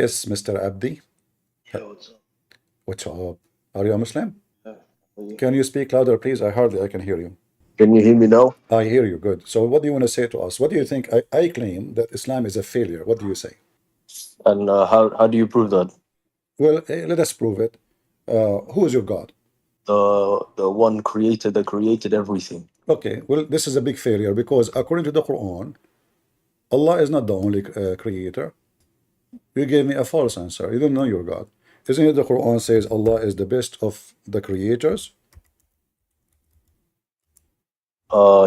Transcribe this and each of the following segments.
Yes, Mr. Abdi. Yeah, what's up? What's up? Are you a Muslim? Yeah, how are you? Can you speak louder, please? I can hear you. Can you hear me now? I hear you. Good. So what do you want to say to us? What do you think? I claim that Islam is a failure. What do you say? And how do you prove that? Well, let us prove it. Who is your God? The one created that created everything. Okay, well, this is a big failure because according to the Quran, Allah is not the only creator. You gave me a false answer. You don't know your God. Isn't it the Quran says Allah is the best of the creators?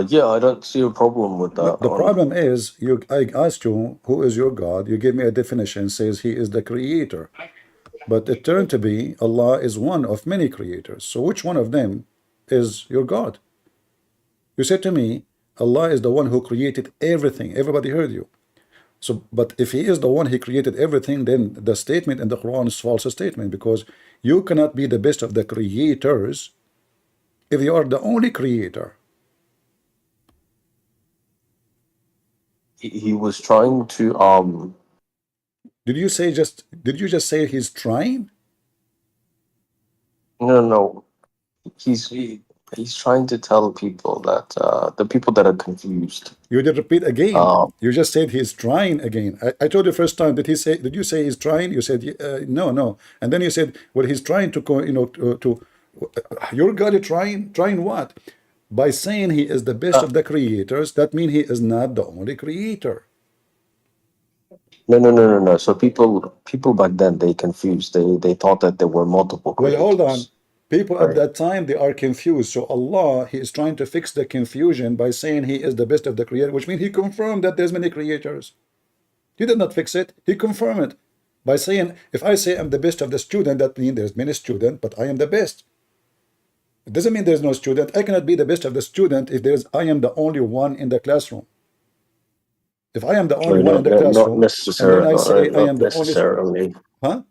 Yeah, I don't see a problem with No, that. the problem is I asked you who is your God. You gave me a definition says he is the creator. But it turned to be Allah is one of many creators. So which one of them is your God? You said to me, Allah is the one who created everything. Everybody heard you. So, but if he is the one he created everything, then the statement in the Quran is false statement because you cannot be the best of the creators if you are the only creator. He was trying to Did you just say he's trying? no, he's trying to tell people that the people that are confused. You did repeat again. Um, You just said he's trying again. I told you first time. Did you say he's trying? You said no, no. And then you said, well, he's trying to, your God is trying. Trying what? By saying he is the best of the creators, that means he is not the only creator. no. So people back then they confused. They thought that there were multiple Well, hold on. creators. People at Right. that time, they are confused. So Allah, he is trying to fix the confusion by saying he is the best of the creator, which means he confirmed that there's many creators. He did not fix it. He confirmed it by saying, if I say I'm the best of the student, that means there's many students, but I am the best. It doesn't mean there's no student. I cannot be the best of the student if I am the only one in the classroom. If I am the only Or one in the not classroom, and then necessarily, I or say I not am the only, necessarily. huh?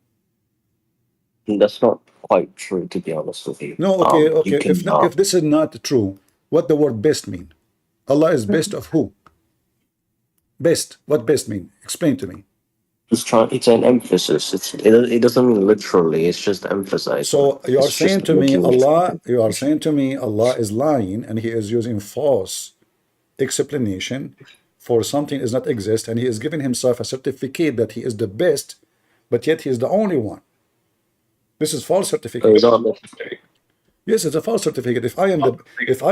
That's not quite true, to be honest with you. No, okay, You okay. can If this is not true, what the word best mean? Allah is best of who? Best. What best mean? Explain to me. it's trying. It's an emphasis. It doesn't mean literally. It's just emphasizing. So you are It's saying just to me, making it. Allah is lying and he is using false explanation for something does not exist, and he is giving himself a certificate that he is the best, but yet he is the only one. This is false certificate. Not necessary. Yes, it's a false certificate. If I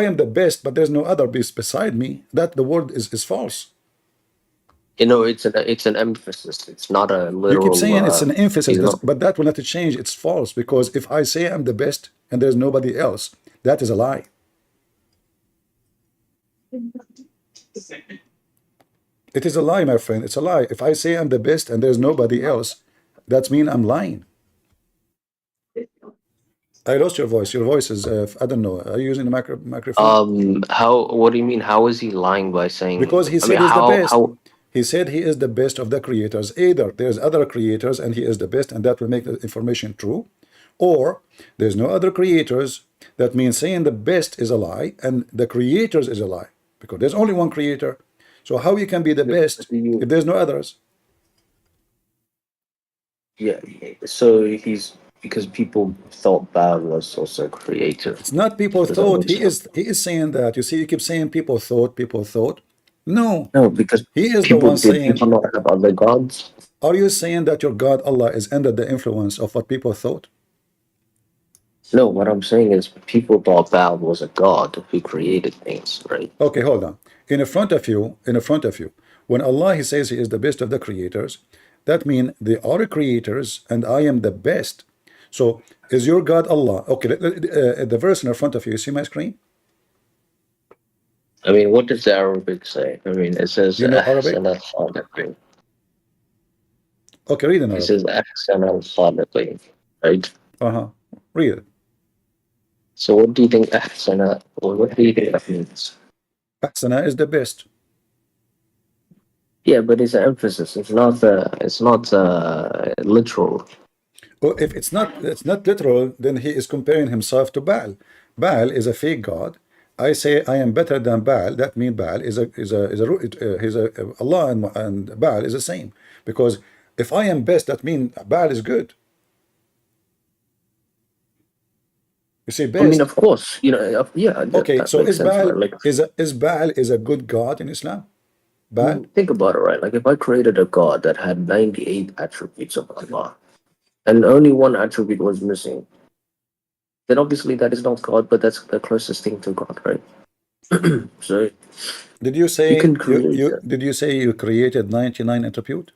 am the best, but there's no other beast beside me, that the word is false. It's an emphasis. It's not a You keep literal. saying it's an emphasis, He's not. but that will not change. It's false because if I say I'm the best and there's nobody else, that is a lie. It is a lie, my friend. It's a lie. If I say I'm the best and there's nobody else, that means I'm lying. I lost your voice. Your voice is, I don't know. Are you using the microphone? How? What do you mean? How is he lying by saying? Because he I mean, said he's the best. how? He said he is the best of the creators. Either there's other creators and he is the best, and that will make the information true, or there's no other creators. That means saying the best is a lie and the creators is a lie because there's only one creator. So how you can be the best if there's no others? Yeah. So he's because people thought bad was also creative. It's not people Does that thought. make sense? He is saying that. You see, you keep saying people thought, people thought. No, No, because he is the one saying. people not have other gods. Are you saying that your God Allah is under the influence of what people thought? No, what I'm saying is people thought Val was a god who created things, right? Okay, hold on. In front of you, when Allah he says he is the best of the creators, that means they are creators and I am the best. So is your God Allah? Okay, the verse in front of you see my screen? I mean, what does the Arabic say? I mean, it says You know Arabic? أحسن الخالقين. Okay, read in It Arabic. says أحسن الخالقين, right? Read it. So what do you think أحسن, or what do you think that means? Ahsana is the best. Yeah, but it's an emphasis. It's not literal. Well, if it's not literal, then he is comparing himself to Baal. Baal is a fake god. I say I am better than Baal. That means Baal is a Allah and Baal is the same because If I am best, that means Baal is good. You see, I mean, best. of course, yeah, Okay, that so makes sense, right? Like, is Baal is a good god in Islam? I Baal? mean, think about it, right? Like, if I created a god that had 98 attributes of Allah, and only one attribute was missing, then obviously that is not God, but that's the closest thing to God, right? So Did you you say can create that. did you say you created 99 attribute?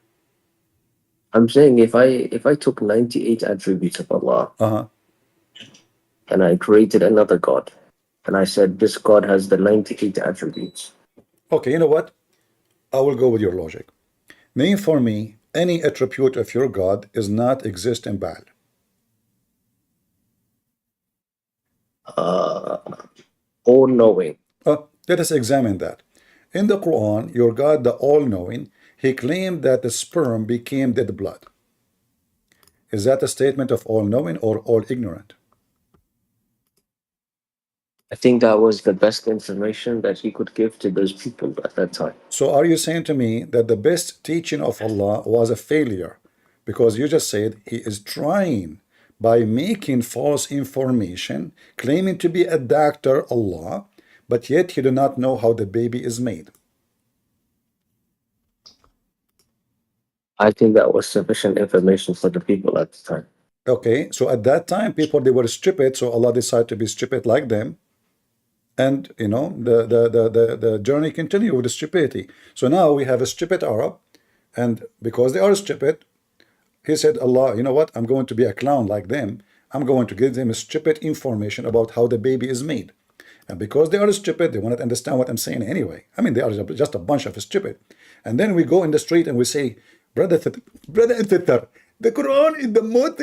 I'm saying if I took 98 attributes of Allah Uh-huh. and I created another God, and I said this God has the 98 attributes. Okay, you know what? I will go with your logic. Name for me any attribute of your God is not exist in Baal. Uh, all knowing. Let us examine that. In the Quran, your God, the all-knowing, he claimed that the sperm became dead blood. Is that a statement of all-knowing or all-ignorant? I think that was the best information that he could give to those people at that time. So are you saying to me that the best teaching of Allah was a failure? Because you just said he is trying by making false information, claiming to be a doctor, Allah, but yet he do not know how the baby is made. I think that was sufficient information for the people at the time. Okay, so at that time, people, they were stupid, so Allah decided to be stupid like them. And, you know, the journey continued with the stupidity. So now we have a stupid Arab, and because they are stupid, he said, Allah, you know what? I'm going to be a clown like them. I'm going to give them stupid information about how the baby is made. And because they are stupid, they will not understand what I'm saying anyway. I mean, they are just a bunch of stupid. And then we go in the street and we say, brother and sister, the Quran is the most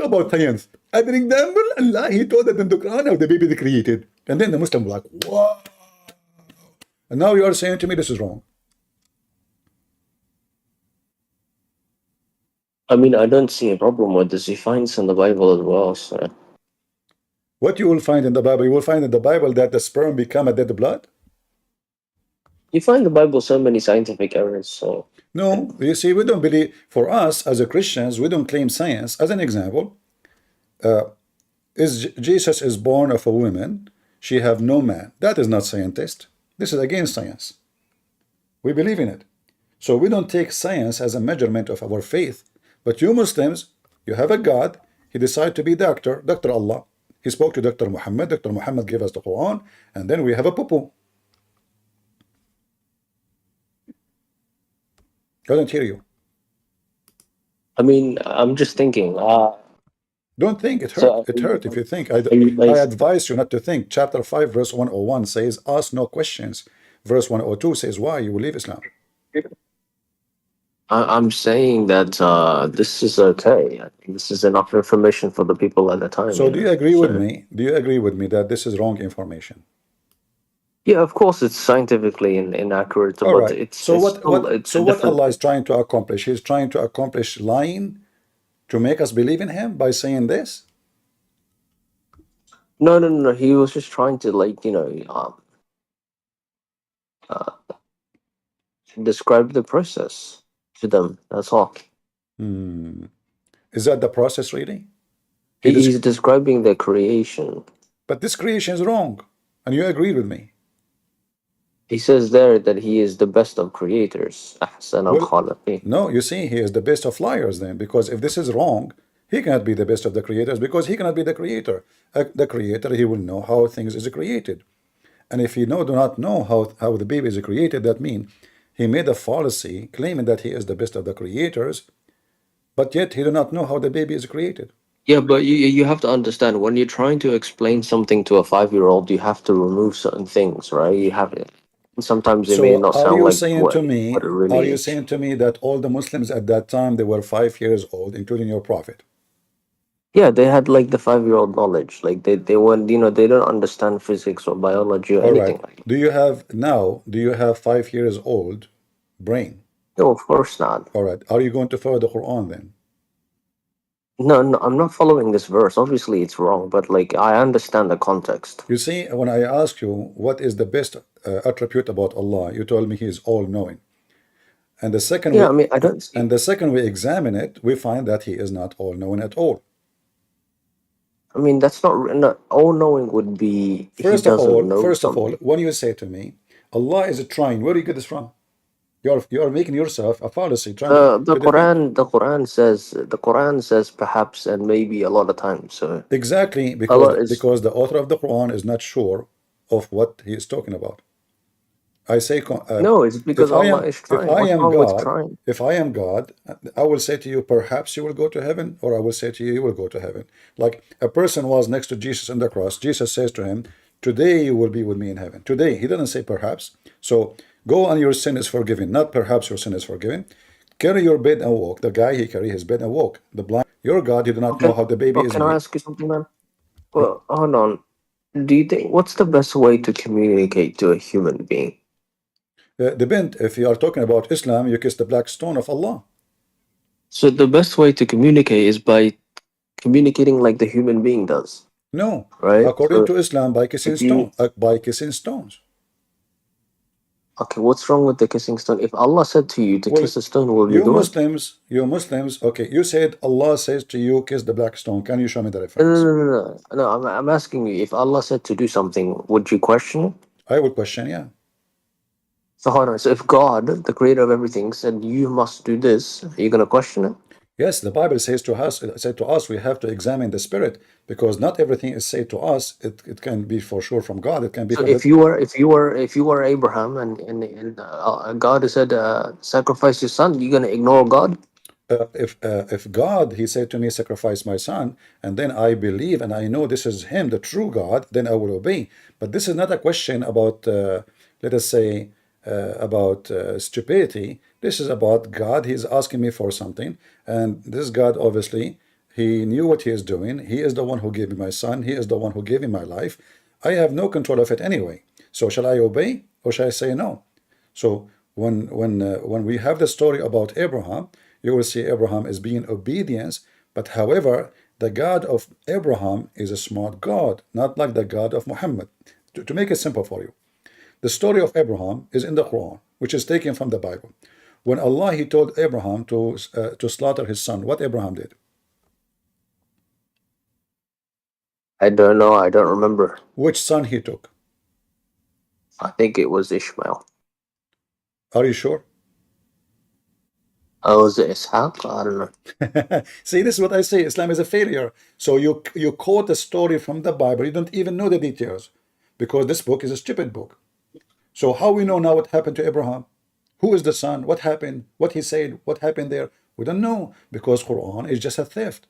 about science. As an example, Allah, he told us in the Quran how the baby is created. And then the Muslim was like, wow. And now you are saying to me this is wrong. I mean, I don't see a problem with this. He finds in the Bible as well. So What you will find in the Bible, you will find in the Bible that the sperm become a dead blood. you find the Bible so many scientific errors. So No, you see, we don't believe, for us as a Christians, we don't claim science. As an example, Jesus is born of a woman, she have no man. That is not scientist. This is against science. We believe in it. So we don't take science as a measurement of our faith. But you Muslims, you have a God, he decided to be Dr. Allah. He spoke to Dr. Muhammad, Dr. Muhammad gave us the Quran, and then we have a poo-poo. I don't hear you. I mean, I'm just thinking. Don't think, it hurt. So It hurt if you think. I I, advise you not to think. Chapter 5, verse 101 says, ask no questions. Verse 102 says, why? You will leave Islam. I'm saying that this is okay. I think this is enough information for the people at the time. So do you agree with So me? Do you agree with me that this is wrong information? yeah, of course, it's scientifically inaccurate, All but right. it's So it's what still what it's so a what different. Allah is trying to accomplish? He's trying to accomplish lying to make us believe in him by saying this? No, no, no, no. He was just trying to uh, describe the process to them. That's all. Hmm. Is that the process really? He's describing the creation. But this creation is wrong. And you agreed with me. He says there that he is the best of creators. أحسن Well, الخالقين. no, you see, he is the best of liars then, because if this is wrong, he cannot be the best of the creators because he cannot be the creator. The creator, he will know how things is created. And if he do not know how the baby is created, that means he made a fallacy claiming that he is the best of the creators, but yet he do not know how the baby is created. Yeah, but you have to understand when you're trying to explain something to a 5-year-old, you have to remove certain things, right? You have it. Sometimes it may So not sound like what it are really you is. saying to me that all the Muslims at that time, they were 5 years old, including your prophet? Yeah, they had like the 5-year-old knowledge. Like they weren't, they don't understand physics or biology or All anything right. like that. Do you have 5 years old brain? No, of course not. All right. Are you going to follow the Quran then? No, no, I'm not following this verse. Obviously, it's wrong, but like I understand the context. You see, when I ask you what is the best attribute about Allah, you told me He is all knowing. And the second Yeah, we I mean, I don't and see. the second we examine it, we find that he is not all knowing at all. I mean, that's not all knowing would be he doesn't know First of all, something. when you say to me, Allah is trying, where do you get this from? You are making yourself a fallacy trying The to defend. The Quran says perhaps and maybe a lot of times. So Exactly, Allah is because the author of the Quran is not sure of what he is talking about. I say, no, it's if because I Allah am is trying. What's wrong with trying? If I am God, I will say to you, perhaps you will go to heaven, or I will say to you, you will go to heaven. Like a person was next to Jesus on the cross. Jesus says to him, today you will be with me in heaven. Today, he doesn't say perhaps. So go and your sin is forgiven, not perhaps your sin is forgiven. Carry your bed and walk. The guy, he carry his bed and walk. The blind, your God, you do not know Okay, how the baby well, is can I made. ask you something, man? Well, hold on. Do you think what's the best way to communicate to a human being? Depend, if you are talking about Islam, you kiss the black stone of Allah. So the best way to communicate is by communicating like the human being does, No, right? according So to Islam, if you by kissing stones. okay, what's wrong with the kissing stone? If Allah said to you to Well, kiss a stone, will you do it? You Muslims, okay, you said Allah says to you, kiss the black stone. Can you show me the No, no, reference? no, no, no. No, I'm asking you, if Allah said to do something, would you question it? I will question, yeah. So hold on. So if God, the creator of everything, said you must do this, are you gonna question it? Yes, the Bible said to us, we have to examine the spirit because not everything is said to us. It can be for sure from God. It can be So from the if you were Abraham and God said sacrifice your son, you gonna ignore God? if God, he said to me, sacrifice my son, and then I believe and I know this is him, the true God, then I will obey. But this is not a question about, let us say, about stupidity. This is about God. He's asking me for something, and this God, obviously, he knew what he is doing. He is the one who gave me my son. He is the one who gave me my life. I have no control of it anyway. So shall I obey or shall I say no? So when we have the story about Abraham, you will see Abraham is being obedience, but however, the God of Abraham is a smart God, not like the God of Muhammad. To make it simple for you, the story of Abraham is in the Quran, which is taken from the Bible. When Allah he told Abraham to slaughter his son, what Abraham did? I don't know. I don't remember. Which son he took? I think it was Ishmael. Are you sure? Oh, was it Ishaq? I don't know. See, this is what I say. Islam is a failure. So you quote a story from the Bible. You don't even know the details because this book is a stupid book. So how we know now what happened to Abraham? Who is the son? What happened? What he said? What happened there? We don't know because Quran is just a theft.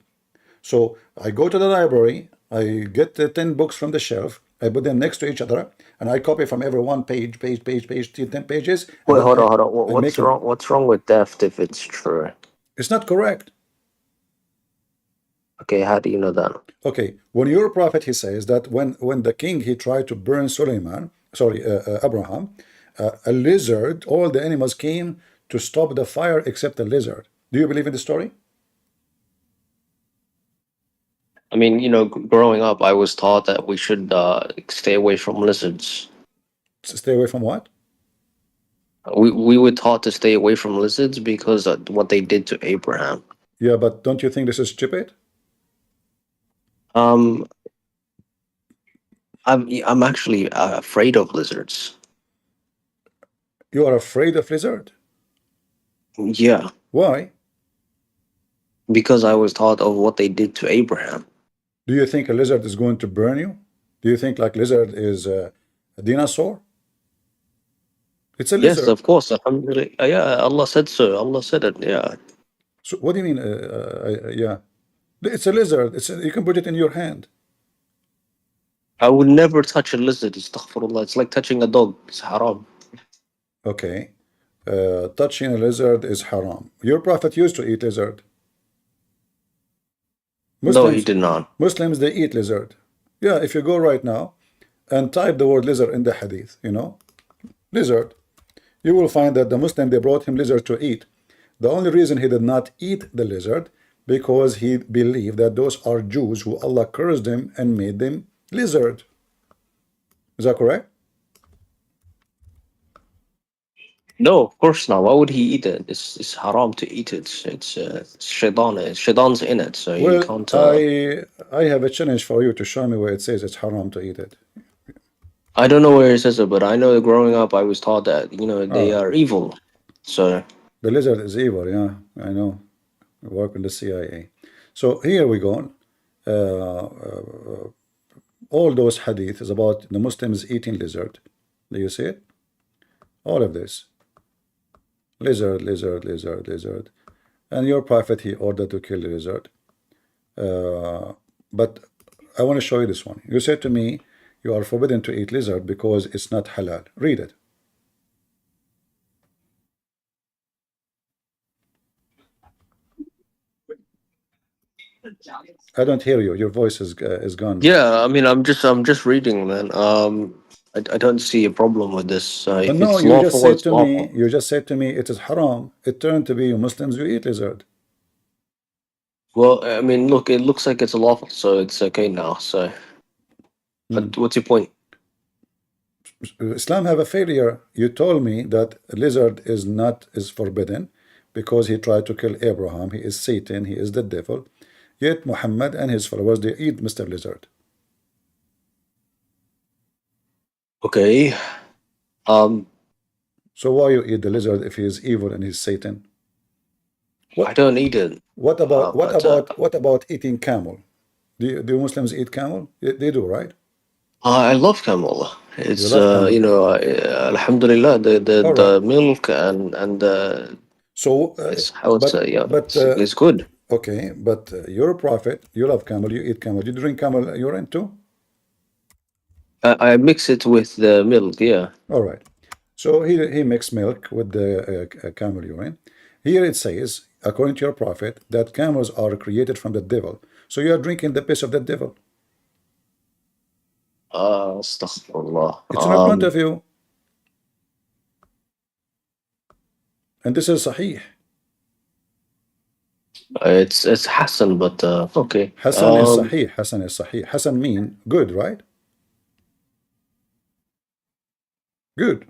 So I go to the library, I get the 10 books from the shelf, I put them next to each other, and I copy from every one page, 10 pages, and Wait, then hold on, hold on. I make it. What's wrong with theft if it's true? It's not correct. Okay, how do you know that? Okay, when your prophet, he says that when the king, he tried to burn Suleiman, sorry, Abraham, a lizard, all the animals came to stop the fire except the lizard. Do you believe in the story? I mean, growing up, I was taught that we should stay away from lizards. Stay away from what? We were taught to stay away from lizards because of what they did to Abraham. Yeah, but don't you think this is stupid? Um, I'm actually afraid of lizards. You are afraid of lizard. Yeah, Why? because I was taught of what they did to Abraham. Do you think a lizard is going to burn you? Do you think like lizard is a dinosaur? It's a Yes, lizard. of course. Alhamdulillah. Yeah, Allah said so. Allah said it. Yeah. So what do you mean? Yeah, it's a lizard. You can put it in your hand. I would never touch a lizard. Astaghfirullah. It's like touching a dog. It's haram. Okay. Touching a lizard is haram. Your prophet used to eat lizard. No, he Muslims, did not. Muslims, they eat lizard. Yeah, if you go right now and type the word lizard in the hadith, lizard, you will find that the Muslim, they brought him lizard to eat. The only reason he did not eat the lizard because he believed that those are Jews who Allah cursed them and made them lizard. Is that correct? No, of course not. Why would he eat it? It's haram to eat it. It's shaitan. Shaitan's in it, so you Well, can't. I have a challenge for you to show me where it says it's haram to eat it. I don't know where it says it, but I know that growing up, I was taught that they Ah, are evil. So the lizard is evil, yeah, I know. I work in the CIA. So here we go. All those hadith is about the Muslims eating lizard. Do you see it? All of this. Lizard, lizard, lizard, lizard. And your prophet, he ordered to kill the lizard. But I want to show you this one. You said to me, you are forbidden to eat lizard because it's not halal. Read it. I don't hear you. Your voice is gone. yeah, I mean, I'm just reading, man. I don't see a problem with this. If No, it's you just lawful, said it's to me, lawful. it is haram. It turned to be you Muslims, you eat lizard. Well, I mean, look, it looks like it's lawful, so it's okay now. So, Hmm. what's your point? Islam have a failure. You told me that lizard is forbidden because he tried to kill Abraham. He is Satan. He is the devil. Yet Muhammad and his followers, they eat Mr. Lizard. Okay. Um, So why you eat the lizard if he is evil and he's Satan? I What don't eat it, what about what but about what about eating camel? Do Muslims eat camel? They do, right? I love camel. You It's love camel. Alhamdulillah, All right. the milk and So, it's how it's yeah, but it's good. okay, but you're a prophet. You love camel. You eat camel. You drink camel urine too. I mix it with the milk. Yeah. All right. So he mixed milk with the camel urine. Here it says, according to your prophet, that camels are created from the devil. So you are drinking the piss of the devil. Astaghfirullah. It's in front of you, and this is Sahih. It's Hassan, but okay. Hassan is Sahih. Hassan is Sahih. Hassan mean good, right? Good.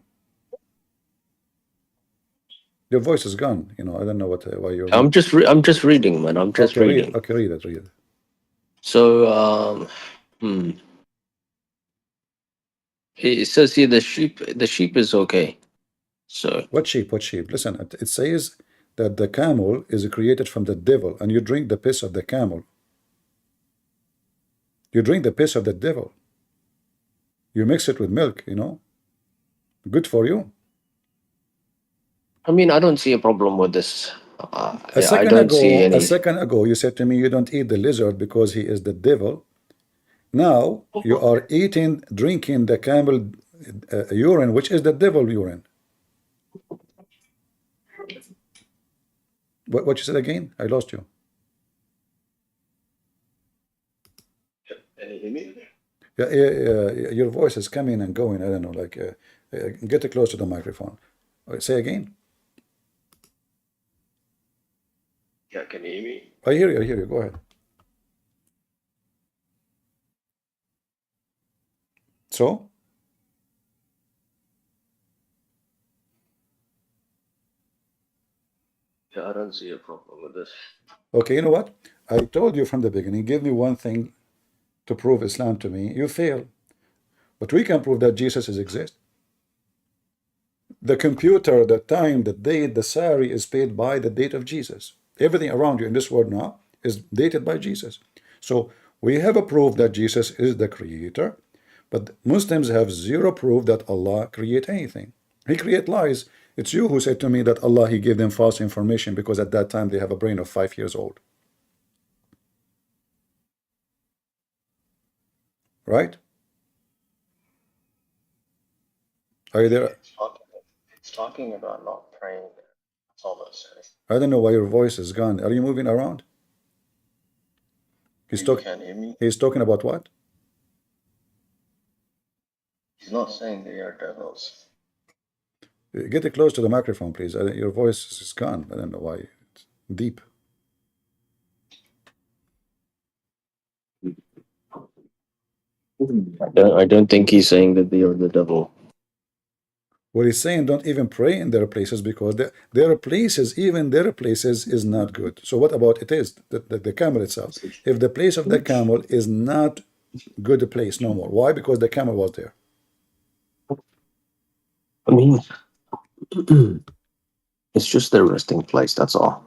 Your voice is gone. I don't know why you're not. I'm just reading, man. I'm just Okay, read. reading. Okay, read it. Read it. So hmm. It says here the sheep is okay. So What sheep? What sheep? Listen, it says that the camel is created from the devil, and you drink the piss of the camel. You drink the piss of the devil. You mix it with milk. Good for you. I mean, I don't see a problem with this. A I second don't see ago, a any. second ago, you said to me you don't eat the lizard because he is the devil. Now you are drinking the camel urine, which is the devil urine. What you said again? I lost you. Can you hear me? Yeah, your voice is coming and going. I don't know. Like, get close to the microphone. Say again. Yeah, can you hear me? I hear you. I hear you. Go ahead. So, Yeah, I don't see a problem with this. okay, you know what? I told you from the beginning, give me one thing to prove Islam to me. You fail. But we can prove that Jesus is exist. The computer, the time, the date, the salary is paid by the date of Jesus. Everything around you in this world now is dated by Jesus. So we have a proof that Jesus is the creator, but Muslims have zero proof that Allah create anything. He create lies. It's you who said to me that Allah, he gave them false information because at that time they have a brain of 5 years old. Right? Are you there? It's talking about not praying. That's all that's saying. I don't know why your voice is gone. Are you moving around? He's You talking. can't hear me. He's talking about what? He's not saying they are devils. Get close to the microphone, please. Your voice is gone. I don't know why. It's deep. I don't think he's saying that they are the devil. What he's saying, don't even pray in their places, because their places, even their places, is not good. So what about it is the camel itself? If the place of the camel is not good place no more, why? Because the camel was there. I mean, it's just their resting place. That's all.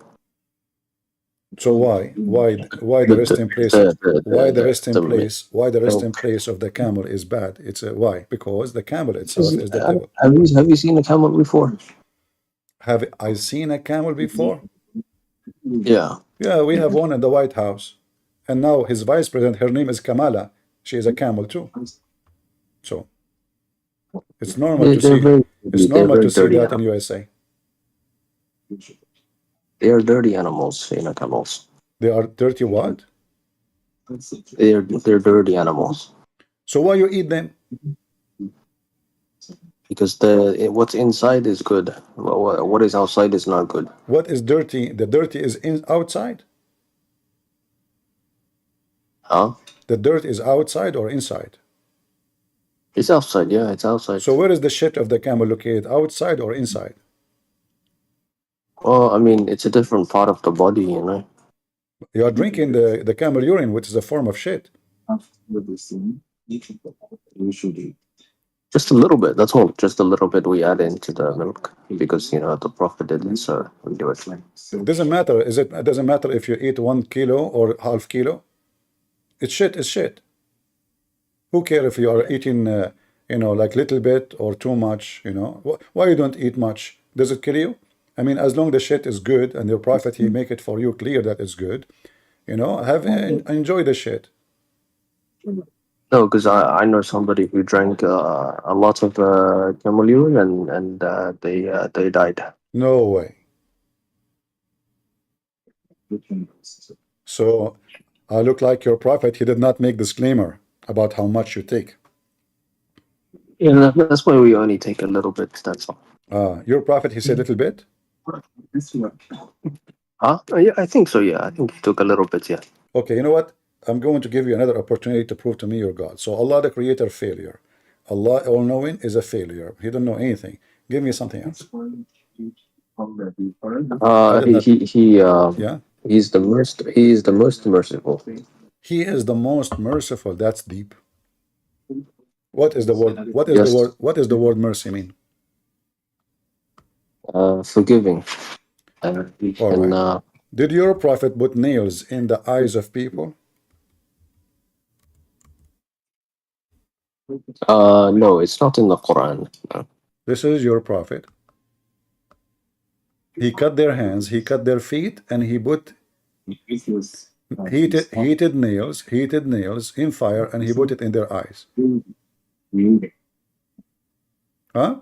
So why the The resting place? Why the resting place? Why the resting milk. place of the camel is bad? It's a why? Because the camel itself is the devil. Have you seen a camel before? Have I seen a camel before? Yeah. Yeah, we have one in the White House, and now his vice president, her name is Kamala. She is a camel too. So it's normal to They're see. very It's they're normal very to see dirty that in animals. USA. They are dirty animals, camels. They are dirty what? They're dirty animals So why you eat them? because what's inside is good. What is outside is not good. What is dirty? The dirty is in outside. Huh? The dirt is outside or inside. It's outside. Yeah, it's outside. So where is the shit of the camel located? Outside or inside? Well, I mean, it's a different part of the body. You are drinking the camel urine, which is a form of shit. Just a little bit. That's all. Just a little bit we add into the milk because the prophet did it, so we do it. It doesn't matter. It doesn't matter if you eat 1 kilo or half kilo. It's shit. It's shit. Who cares if you are eating, like little bit or too much? Why you don't eat much? Does it kill you? I mean, as long the shit is good and your prophet he make it for you clear that it's good, enjoy the shit. No, because I know somebody who drank a lot of camel urine and they died. No way. So I look like your prophet. He did not make disclaimer about how much you take. Yeah, that's why we only take a little bit. That's all. Your prophet he said little bit. Huh? Yeah, I think so. Yeah, I think he took a little bit. Yeah. Okay, you know what? I'm going to give you another opportunity to prove to me you're God. So Allah the creator failure. Allah all-knowing is a failure. He don't know anything. Give me something else. I did not. Yeah. He is the most merciful. He is the most merciful. That's deep. What is the word? What is the Yes. word? What is the word mercy mean? Forgiving. All And right. Did your prophet put nails in the eyes of people? no, it's not in the Quran. No. This is your prophet. He cut their hands, he cut their feet, and he put heated nails in fire, and he put it in their eyes. Huh?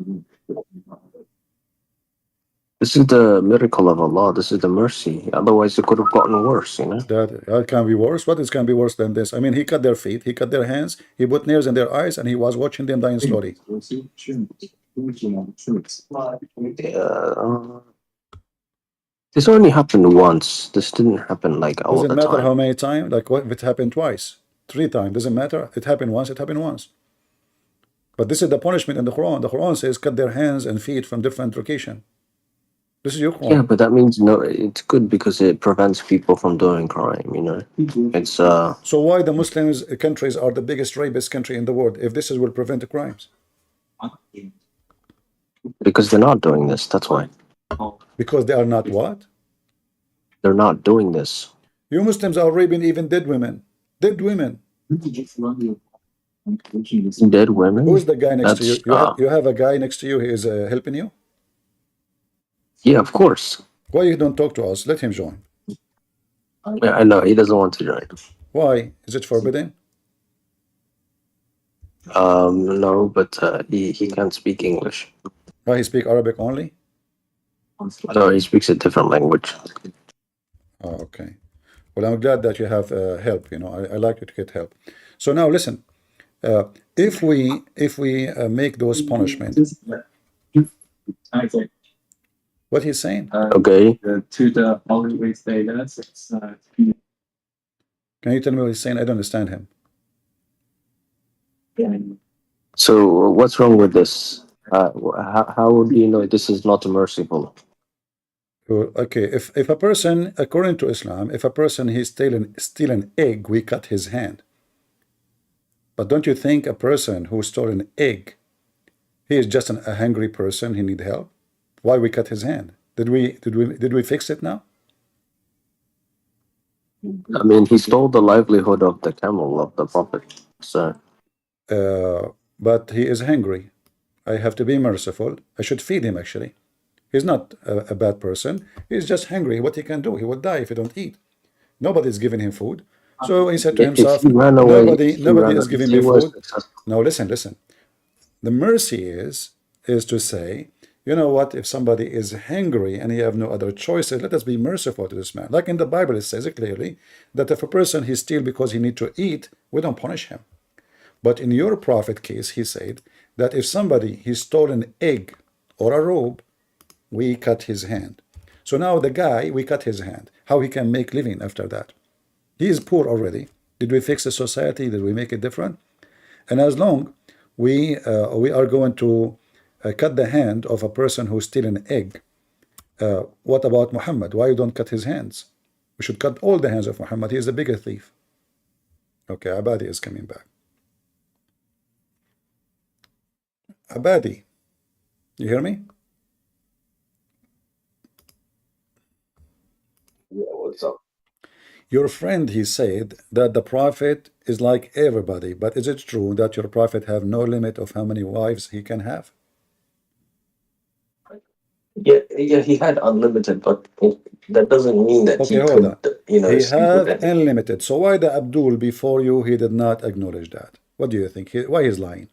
This is the miracle of Allah. This is the mercy. Otherwise, it could have gotten worse. That can be worse. What is can be worse than this? I mean, he cut their feet, he cut their hands, he put nails in their eyes, and he was watching them dying slowly. This only happened once. This didn't happen like all Doesn't the matter time. how many times. Like what if it happened twice, 3 times? Doesn't matter. It happened once. It happened once. But this is the punishment in the Quran. The Quran says cut their hands and feet from different location. This is your Quran. Yeah, but that means no. It's good because it prevents people from doing crime. It's So why the Muslims countries are the biggest rapist country in the world if this is will prevent the crimes? because they're not doing this. That's why Because they are not what? they're not doing this. You Muslims are raping even dead women. Dead women. Dead women. Who is the guy next to you? That's You have a guy next to you. He is helping you. yeah, of course. Why you don't talk to us? Let him join. Yeah, I know he doesn't want to join. Why? Is it forbidden? No, but he can't speak English. Why he speak Arabic only? No, he speaks a different language. Oh, okay. Well, I'm glad that you have help. I like you to get help. So now listen. If we make those punishment, what he's saying? Okay. Can you tell me what he's saying? I don't understand him. So what's wrong with this? How do you know this is not merciful? Okay, if a person, according to Islam, if a person he steal an egg, we cut his hand. But don't you think a person who stole an egg, he is just a hungry person, he need help? Why we cut his hand? Did we fix it now? I mean, he stole the livelihood of the camel of the prophet. So But he is hungry. I have to be merciful. I should feed him actually. He's not a bad person. He's just hungry. What he can do? He will die if he don't eat. Nobody's giving him food. So he said to if himself, he ran away, nobody is if giving he me was food. successful. Now listen. The mercy is to say, you know what, if somebody is hungry and he have no other choices, let us be merciful to this man. Like in the Bible, it says it clearly that if a person he steal because he need to eat, we don't punish him. But in your prophet case, he said that if somebody he stole an egg or a robe, we cut his hand. So now the guy, we cut his hand. How he can make living after that? He is poor already. Did we fix the society? Did we make it different? And as long we are going to cut the hand of a person who steal an egg, what about Muhammad? Why you don't cut his hands? We should cut all the hands of Muhammad. He is the bigger thief. Okay, Abadi is coming back. Abadi, you hear me? Yeah, what's up? Your friend, he said that the prophet is like everybody, but is it true that your prophet have no limit of how many wives he can have? Yeah, he had unlimited, but that doesn't mean that Okay, he hold on. could, He sleep with have any. unlimited. So why the Abdul before you, he did not acknowledge that? What do you think? Why he's lying?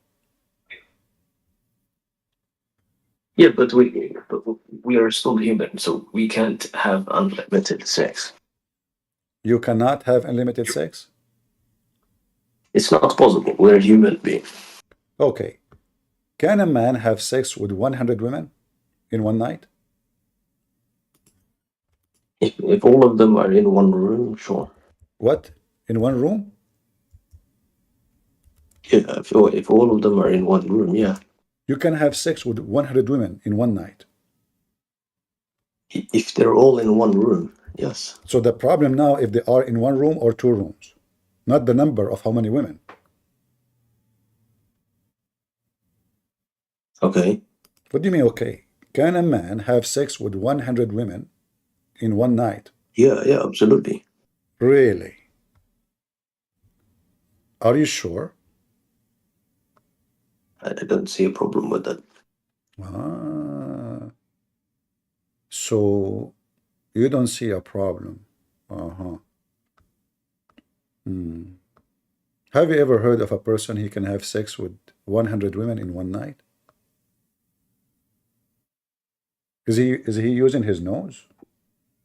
Yeah, but we are still human, so we can't have unlimited sex. You cannot have unlimited sex? It's not possible. We're human beings. Okay. Can a man have sex with 100 women in one night? If all of them are in one room, sure. What? In one room? Yeah, if all of them are in one room, yeah. You can have sex with 100 women in one night. If they're all in one room, yes. So the problem now, if they are in one room or two rooms, not the number of how many women. Okay. What do you mean, okay? Can a man have sex with 100 women in one night? Yeah, absolutely. Really? Are you sure? I don't see a problem with that. Ah, so you don't see a problem. Uh-huh. Hmm. Have you ever heard of a person he can have sex with 100 women in one night? Is he using his nose?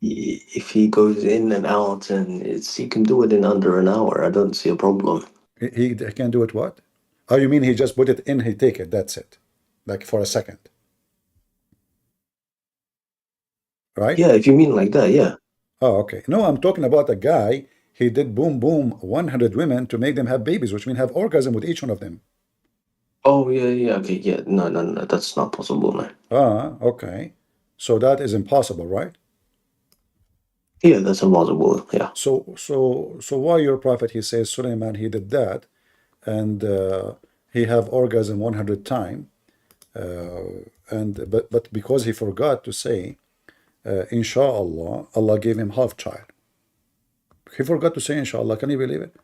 If he goes in and out and he can do it in under an hour, I don't see a problem. He can do it what? Oh, you mean he just put it in, he take it, that's it. Like for a second. Right? Yeah, if you mean like that, yeah. Oh, okay. No, I'm talking about a guy, he did boom, boom, 100 women to make them have babies, which mean have orgasm with each one of them. Oh, yeah, okay, yeah. No, that's not possible, man. Ah, okay. So that is impossible, right? Yeah, that's impossible, yeah. So why your prophet, he says, Suleiman, he did that, and he have orgasm 100 times, but because he forgot to say, inshallah, Allah gave him half child. He forgot to say inshallah. Can you believe it?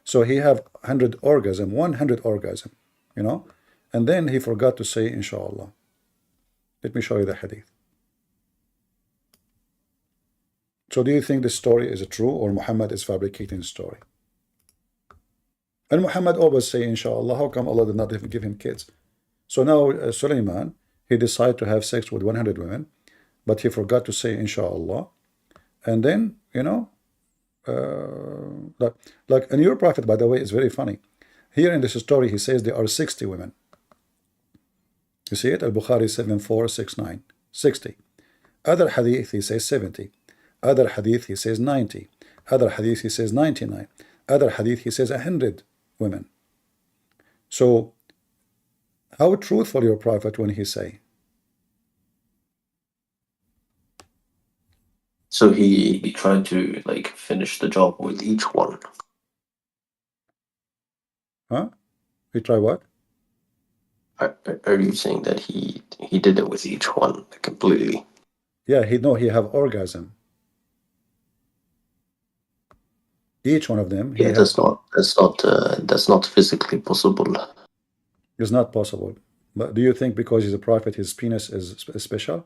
So he have 100 orgasm, 100 orgasm, and then he forgot to say inshallah. Let me show you the hadith. So do you think this story is true or Muhammad is fabricating the story? And Muhammad always say inshallah. How come Allah did not even give him kids? So now Suleiman, he decided to have sex with 100 women, but he forgot to say inshallah. And then, like and your prophet, by the way, is very funny. Here in this story, he says there are 60 women. You see it? Al-Bukhari 7469. 60. Other hadith, he says 70. Other hadith, he says 90. Other hadith, he says 99. Other hadith, he says 100 women. So How truthful your prophet when he say? So he tried to like finish the job with each one. Huh? He try what? Are you saying that he did it with each one completely? Yeah, he have orgasm. Each one of them, he Yeah, have that's not physically possible. is not possible. But do you think because he's a prophet, his penis is special?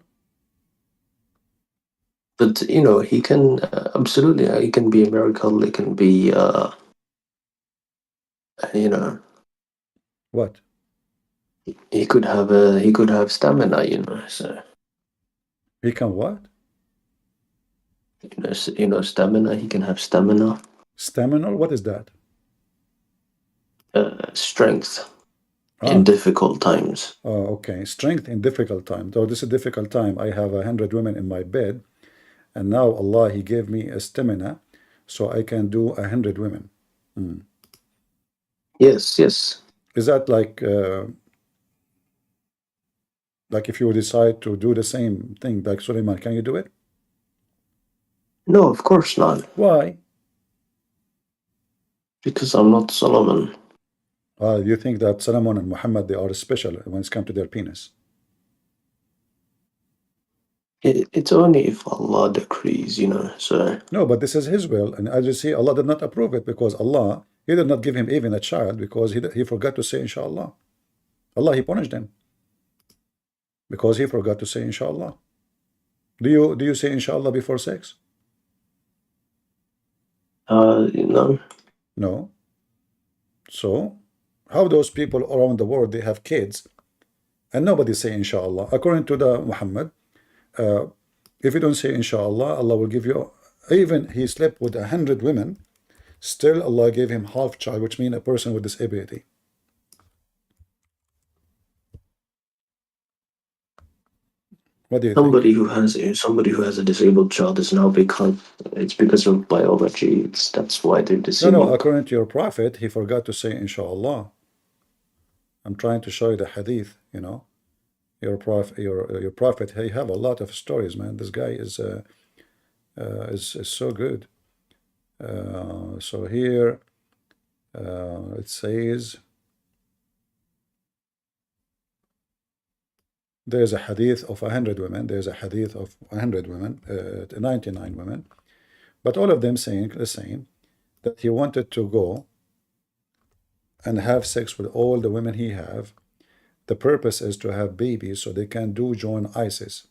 But you know, he can absolutely. It can be a miracle. It can be, you know, What? he could have stamina. You know, so He can what? you know, stamina. He can have stamina, Staminal? What is that? strength in Ah, difficult times. oh, okay. Strength in difficult time. Though this is a difficult time. I have 100 women in my bed, and now Allah He gave me a stamina, so I can do 100 women. Yes, yes. Is that like if you decide to do the same thing like Suleiman, can you do it? No, of course not. Why? Because I'm not Solomon. You think that Solomon and Muhammad they are special when it's come to their penis? It's only if Allah decrees, you know. So No, but this is His will, and as you see, Allah did not approve it because Allah He did not give him even a child because he forgot to say Inshallah. Allah He punished him because he forgot to say Inshallah. Do you say Inshallah before sex? you know, No. So how those people around the world they have kids and nobody say Inshallah? According to the Muhammad, if you don't say Inshallah, Allah will give you. Even he slept with 100 women. Still, Allah gave him half child, which means a person with disability. What do you think? somebody who has a disabled child is now because it's because of biology. That's why they're No, no. disabled. According to your prophet, he forgot to say Inshallah. I'm trying to show you the Hadith. Your prophet. He have a lot of stories, man. This guy is so good. So here it says there's a hadith of 100 women. There's a hadith of 100 women, 99 women, but all of them saying the same, that he wanted to go and have sex with all the women he have. The purpose is to have babies so they can join ISIS.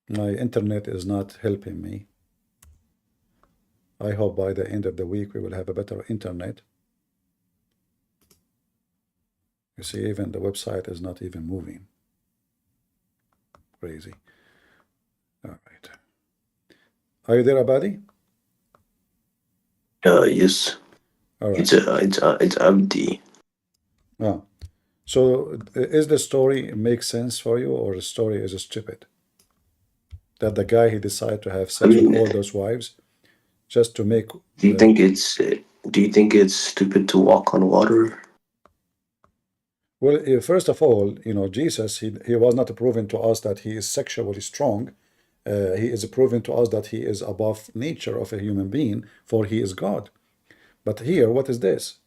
My internet is not helping me. I hope by the end of the week we will have a better internet. You see, even the website is not even moving. Crazy. All right. Are you there, Abadi? Yes, All right. it's empty. Ah. So is the story make sense for you, or the story is stupid? That the guy he decided to have I sex with mean, all those wives just to make do you think it's do you think it's stupid to walk on water? well, first of all, Jesus, he was not proving to us that he is sexually strong. He is proving to us that he is above nature of a human being, for he is God. But here, what is this?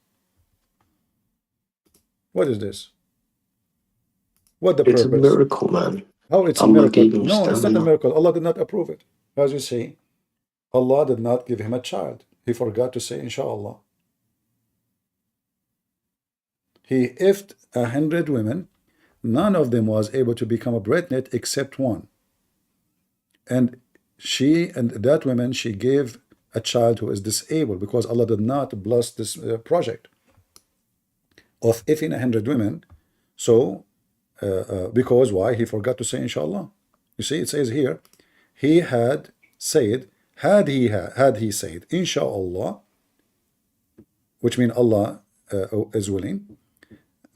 What is this? What the It's a purpose? miracle, man. How it's a Allah miracle? gave him No, it's not a stamina. miracle. Allah did not approve it. As you see, Allah did not give him a child. He forgot to say Inshallah. He ifed 100 women. None of them was able to become a pregnant except one. And that woman, she gave a child who is disabled because Allah did not bless this project of ifing 100 women. So, because why? He forgot to say Inshallah. You see, it says here, he had said, had he said Inshallah, which means Allah is willing,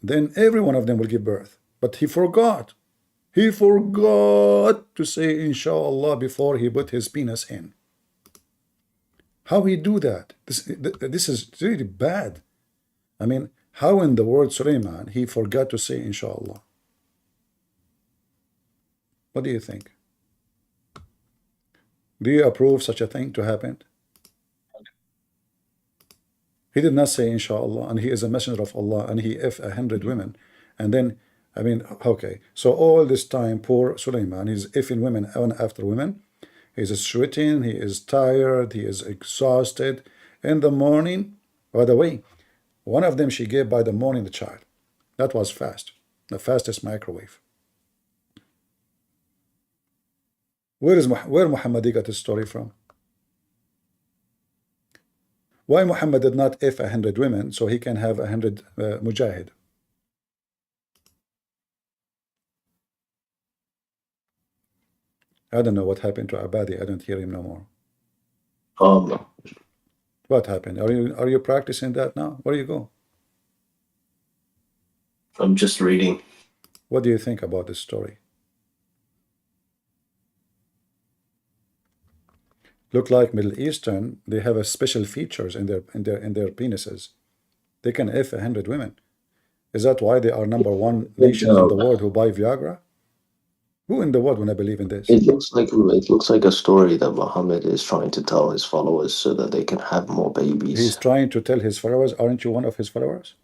then every one of them will give birth. But he forgot. He forgot to say Inshallah before he put his penis in. How he do that? This is really bad. I mean, how in the word Suleiman he forgot to say inshallah? What do you think? Do you approve such a thing to happen? He did not say inshallah, and he is a messenger of Allah, and he if 100 women, and then I mean, okay, so all this time, poor Suleiman, he's ifing women one after women. He's sweating, he is tired, he is exhausted. In the morning, by the way, one of them she gave by the morning the child. That was fast, the fastest microwave. Where Muhammad got his story from? Why Muhammad did not if 100 women so he can have 100 mujahid? I don't know what happened to Abadi. I don't hear him no more. Um, What happened? Are you practicing that now? Where you go? I'm just reading. What do you think about this story? Look like Middle Eastern, they have a special features in their penises. They can if 100 women. Is that why they are number one nations in the world who buy Viagra? Who in the world wanna believe in this? It looks like a story that Muhammad is trying to tell his followers so that they can have more babies, He's trying to tell his followers, aren't you one of his followers?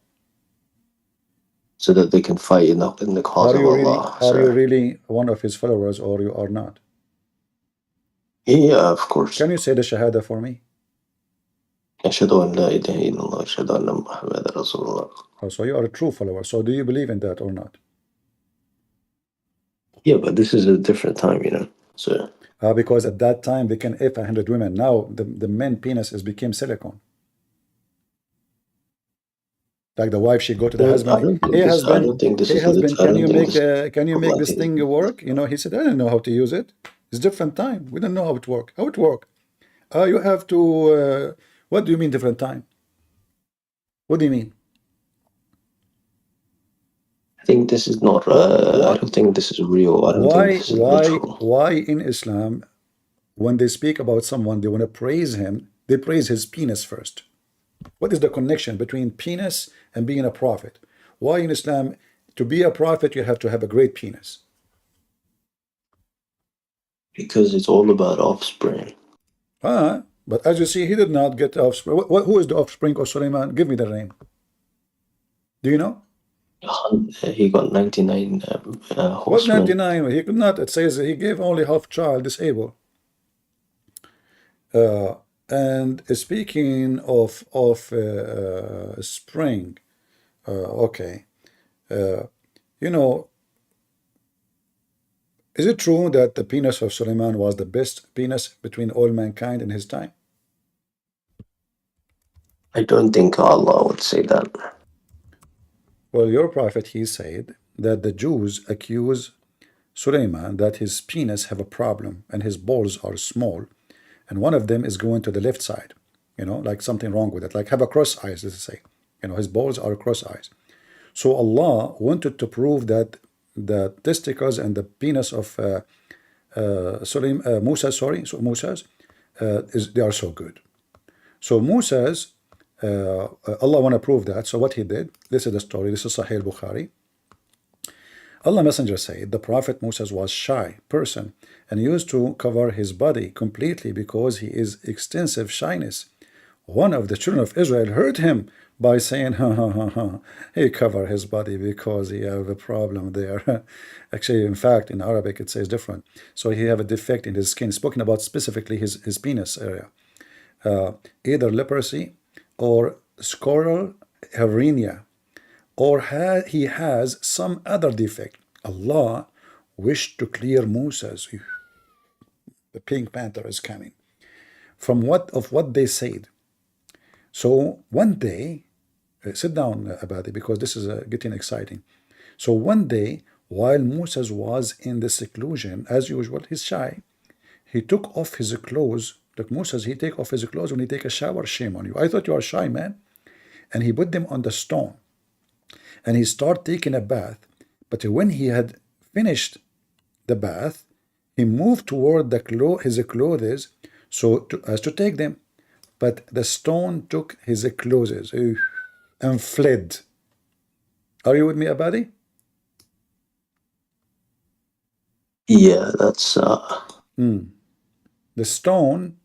so that they can fight in the cause of Allah. Are you So really one of his followers or you are not? yeah, of course. Can you say the Shahada for me? أشهد أن لا إله إلا الله أشهد أن محمد رسول الله. Oh, so you are a true follower. So do you believe in that or not? Yeah, but this is a different time, you know. So Because at that time they can if 100 women. Now the men penis is became silicone. Like the wife, she go to the husband. Hey I don't husband, think this hey is husband, I can don't you think make this is this problematic. thing work? You know, he said, I don't know how to use it. It's different time. We don't know how it work. How it work? You have to. What do you mean different time? What do you mean? I think this is not. I Why? don't think this is real. I don't think Why? this is Why? literal. Why in Islam, when they speak about someone, they want to praise him. They praise his penis first. What is the connection between penis and being a prophet? Why in Islam, to be a prophet, you have to have a great penis? Because it's all about offspring. But as you see, he did not get offspring. Who is the offspring of Suleiman? Give me the name. Do you know? He got 99 What horsemen. 99? He could not. It says he gave only half child, disabled. And speaking of spring, okay. You know, is it true that the penis of Suleiman was the best penis between all mankind in his time? I don't think Allah would say that. Well, your prophet, he said that the Jews accuse Suleiman that his penis have a problem and his balls are small, and one of them is going to the left side, you know, like something wrong with it, like have a cross eyes, let's say, you know, his balls are cross eyes. So Allah wanted to prove that the testicles and the penis of Musa, they are so good. So Musa's, Allah want to prove that. So what he did, this is the story. This is Sahih Bukhari. Allah Messenger said the Prophet Moses was shy person and used to cover his body completely because he is extensive shyness. One of the children of Israel heard him by saying, ha ha ha ha, he cover his body because he have a problem there. Actually, in fact, in Arabic it says different. So he have a defect in his skin, spoken about specifically his penis area. Either leprosy or scrotal hernia, or he has some other defect. Allah wished to clear Moses. The Pink Panther is coming. From what they said. So one day, sit down, Abadi, because this is getting exciting. So one day, while Moses was in the seclusion, as usual, he's shy. He took off his clothes. Like Moses, he take off his clothes when he take a shower. Shame on you. I thought you are shy, man. And he put them on the stone. And he started taking a bath. But when he had finished the bath, he moved toward his clothes as to take them. but the stone took his clothes and fled. Are you with me, Abadi? Yeah, that's The stone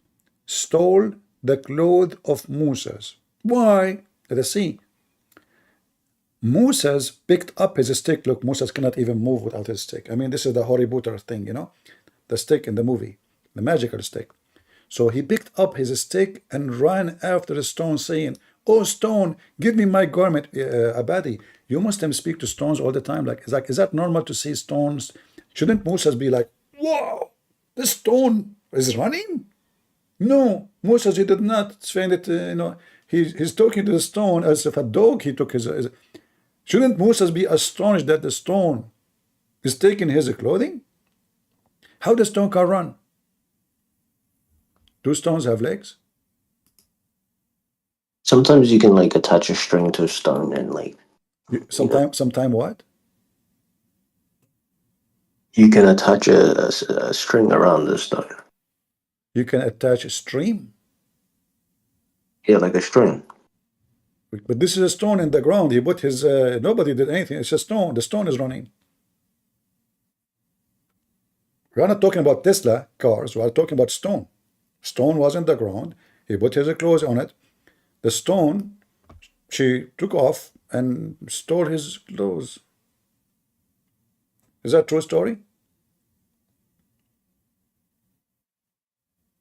stole the clothes of Moses. Why? Let us see. Moses picked up his stick. Look, Moses cannot even move without his stick. I mean, this is the Harry Potter thing, you know, the stick in the movie, the magical stick. So he picked up his stick and ran after the stone, saying, "Oh, stone, give me my garment." Abadi, you Muslims speak to stones all the time. Like, is that normal to see stones? Shouldn't Moses be like, "Whoa, the stone is running"? No, Moses, he did not find it. He's talking to the stone as if a dog. He took his. Shouldn't Moses be astonished that the stone is taking his clothing? How the stone can run? Do stones have legs? sometimes you can like attach a string to a stone and like Sometime what? you can attach a string around the stone. You can attach a stream. Yeah, like a string. But this is a stone in the ground. He put his. Nobody did anything. It's a stone. The stone is running. We're not talking about Tesla cars. We're talking about stone. Stone was in the ground. He put his clothes on it. The stone, she took off and stole his clothes. Is that a true story?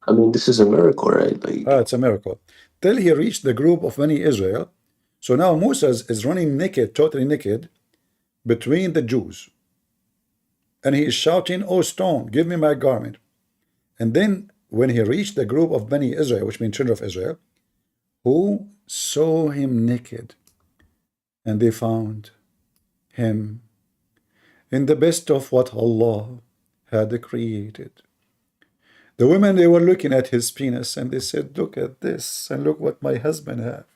I mean, this is a miracle, right? Like, It's a miracle. Till he reached the group of Bani Israel. So now Moses is running naked, totally naked, between the Jews. And he is shouting, "Oh, stone, give me my garment." And then when he reached the group of Bani Israel, which means children of Israel, who saw him naked, and they found him in the best of what Allah had created. The women, they were looking at his penis and they said, "Look at this, and look what my husband have."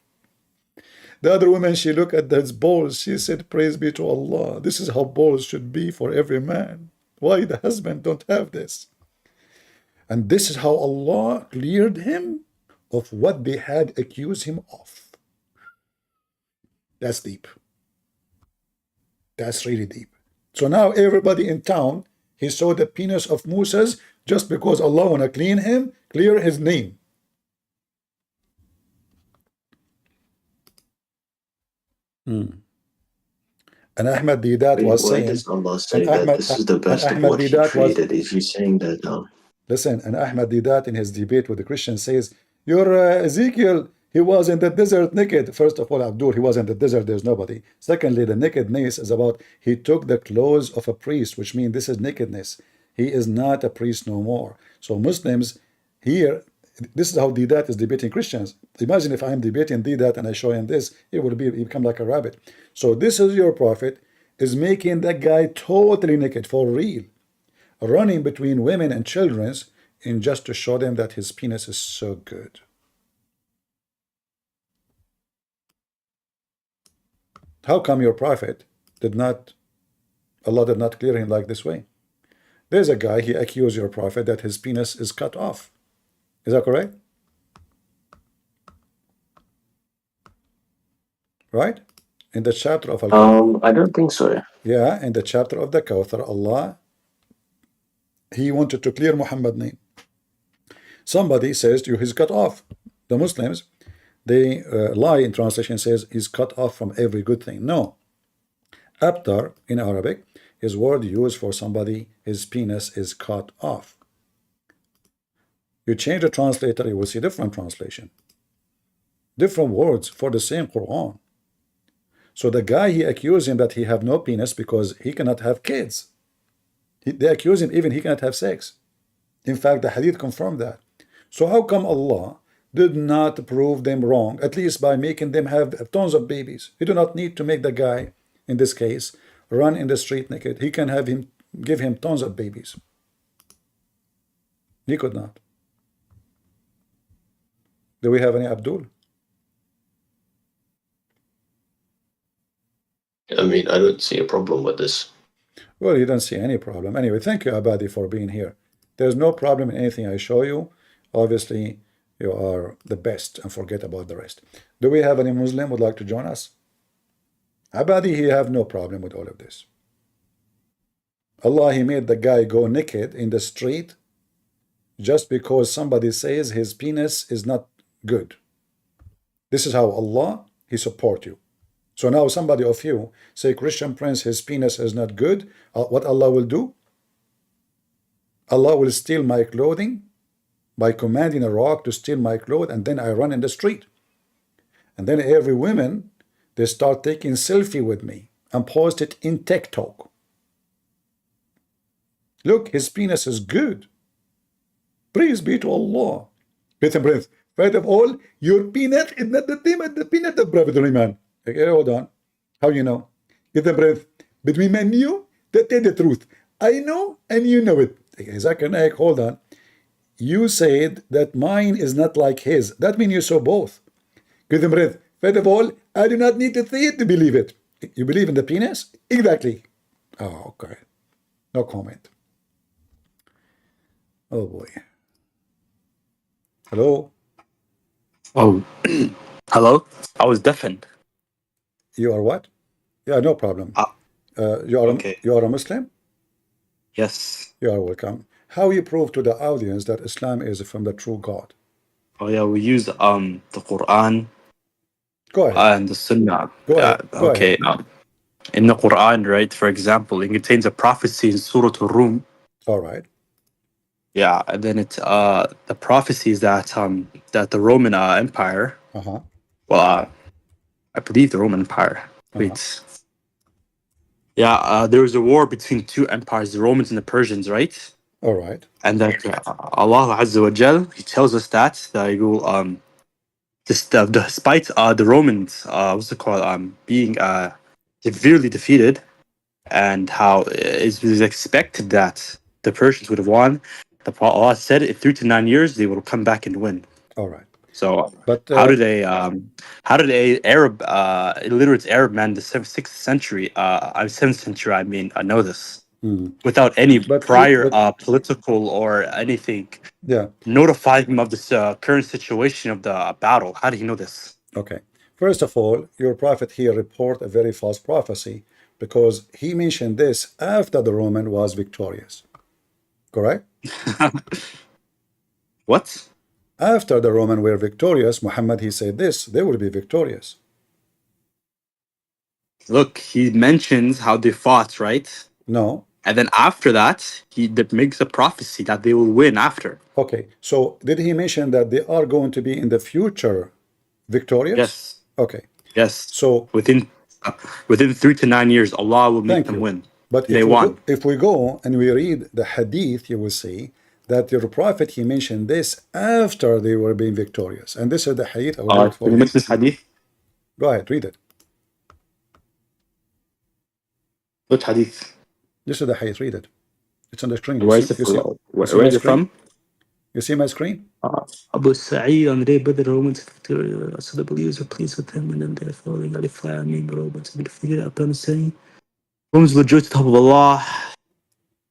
The other woman, she looked at his balls. She said, "Praise be to Allah. This is how balls should be for every man. Why the husband don't have this?" And this is how Allah cleared him of what they had accused him of. That's deep. That's really deep. So now everybody in town, he saw the penis of Moses just because Allah want to clean him, clear his name. And Ahmad Didat was why saying, does Allah and say that this is the best of Ahmad what He Didat was, created? Is He saying that? listen, and Ahmad Didat in his debate with the Christians says, "Your Ezekiel, he was in the desert naked." First of all, Abdul, he was in the desert, there's nobody. Secondly, the nakedness is about he took the clothes of a priest, which means this is nakedness. He is not a priest no more. So Muslims here, this is how Didat is debating Christians. Imagine if I'm debating Didat and I show him this, he become like a rabbit. So this is your prophet is making that guy totally naked for real, running between women and children, in just to show them that his penis is so good. How come your prophet did not, Allah did not clear him like this way? There's a guy, he accused your prophet that his penis is cut off. Is that correct? Right? In the chapter of Al-Kawthar. I don't think so. Yeah, in the chapter of the Kawthar, Allah, he wanted to clear Muhammad's name. Somebody says to you, he's cut off. The Muslims, they lie in translation, says he's cut off from every good thing. No. Abtar in Arabic is word used for somebody, his penis is cut off. You change the translator, you will see different translation. Different words for the same Quran. So the guy, he accused him that he have no penis because he cannot have kids. They accuse him even he cannot have sex. In fact, the Hadith confirmed that. So how come Allah did not prove them wrong, at least by making them have tons of babies? He do not need to make the guy, in this case, run in the street naked. He can have him, give him tons of babies. He could not. Do we have any Abdul? I mean, I don't see a problem with this. Well, you don't see any problem. Anyway, thank you, Abadi, for being here. There's no problem in anything I show you. Obviously, You are the best and forget about the rest. Do we have any Muslim would like to join us? Abadi, he have no problem with all of this. Allah, he made the guy go naked in the street just because somebody says his penis is not good. This is how Allah, he support you. So now somebody of you say, Christian Prince, his penis is not good. What Allah will do? Allah will steal my clothing by commanding a rock to steal my clothes, and then I run in the street. And then every woman, they start taking selfie with me and post it in TikTok. Look, his penis is good. Praise be to Allah. Christian Prince, first of all, your penis is not the same as the penis of Prophet Iman. Okay, hold on. How you know? Christian Prince, between me and you, that is the truth. I know and you know it. Okay, zakirnaik, hold on. You said that mine is not like his. That means you saw both. Christian Prince, first of all, I do not need to see it to believe it. You believe in the penis? Exactly. Oh, okay. No comment. Oh boy. Hello? Oh, hello? I was deafened. You are what? Yeah, no problem. Okay. You are a Muslim? Yes. You are welcome. How you prove to the audience that Islam is from the true God? Oh yeah, we use the Quran Go ahead. and the Sunnah. Go ahead. Go Okay. ahead. In the Quran, right, for example, it contains a prophecy in Surah Al-Rum. All right. Yeah, and then it's the prophecies that the Roman Empire. Uh-huh. Well, I believe the Roman Empire. Wait. Yeah, there was a war between two empires, the Romans and the Persians, right? All right. And that Allah Azza wa Jal, He tells us that you will despite the Romans, what's it called, being severely defeated, and how it was expected that the Persians would have won. The Prophet Allah said in 3 to 9 years they will come back and win. All right. So But how did a Arab illiterate Arab man in the 6th century, 7th century, I mean, know this without any prior political or anything yeah. notifying him of this current situation of the battle? How did he know this? Okay. First of all, your prophet here report a very false prophecy because he mentioned this after the Roman was victorious. Correct? What? After the Roman were victorious, Muhammad, he said this, they will be victorious. Look, he mentions how they fought, right? No. And then after that, that makes a prophecy that they will win after. Okay. So did he mention that they are going to be in the future victorious? Yes. Okay. Yes. So within 3 to 9 years, Allah will make them win. But if we go and we read the Hadith, you will see that your prophet, he mentioned this after they were being victorious. And this is the Hadith. I will read it for you you. mention this Hadith? Go ahead, read it. Which Hadith? This is the Hadith, read it. It's on the screen. Where is it from? You see my screen? Abu Sa'id on the day but the Romans victorious, so the believers are pleased with him, and then they're following Alif Lam Mim, the Romans have been defeated upon saying, Romans will rejoice at the top of Allah.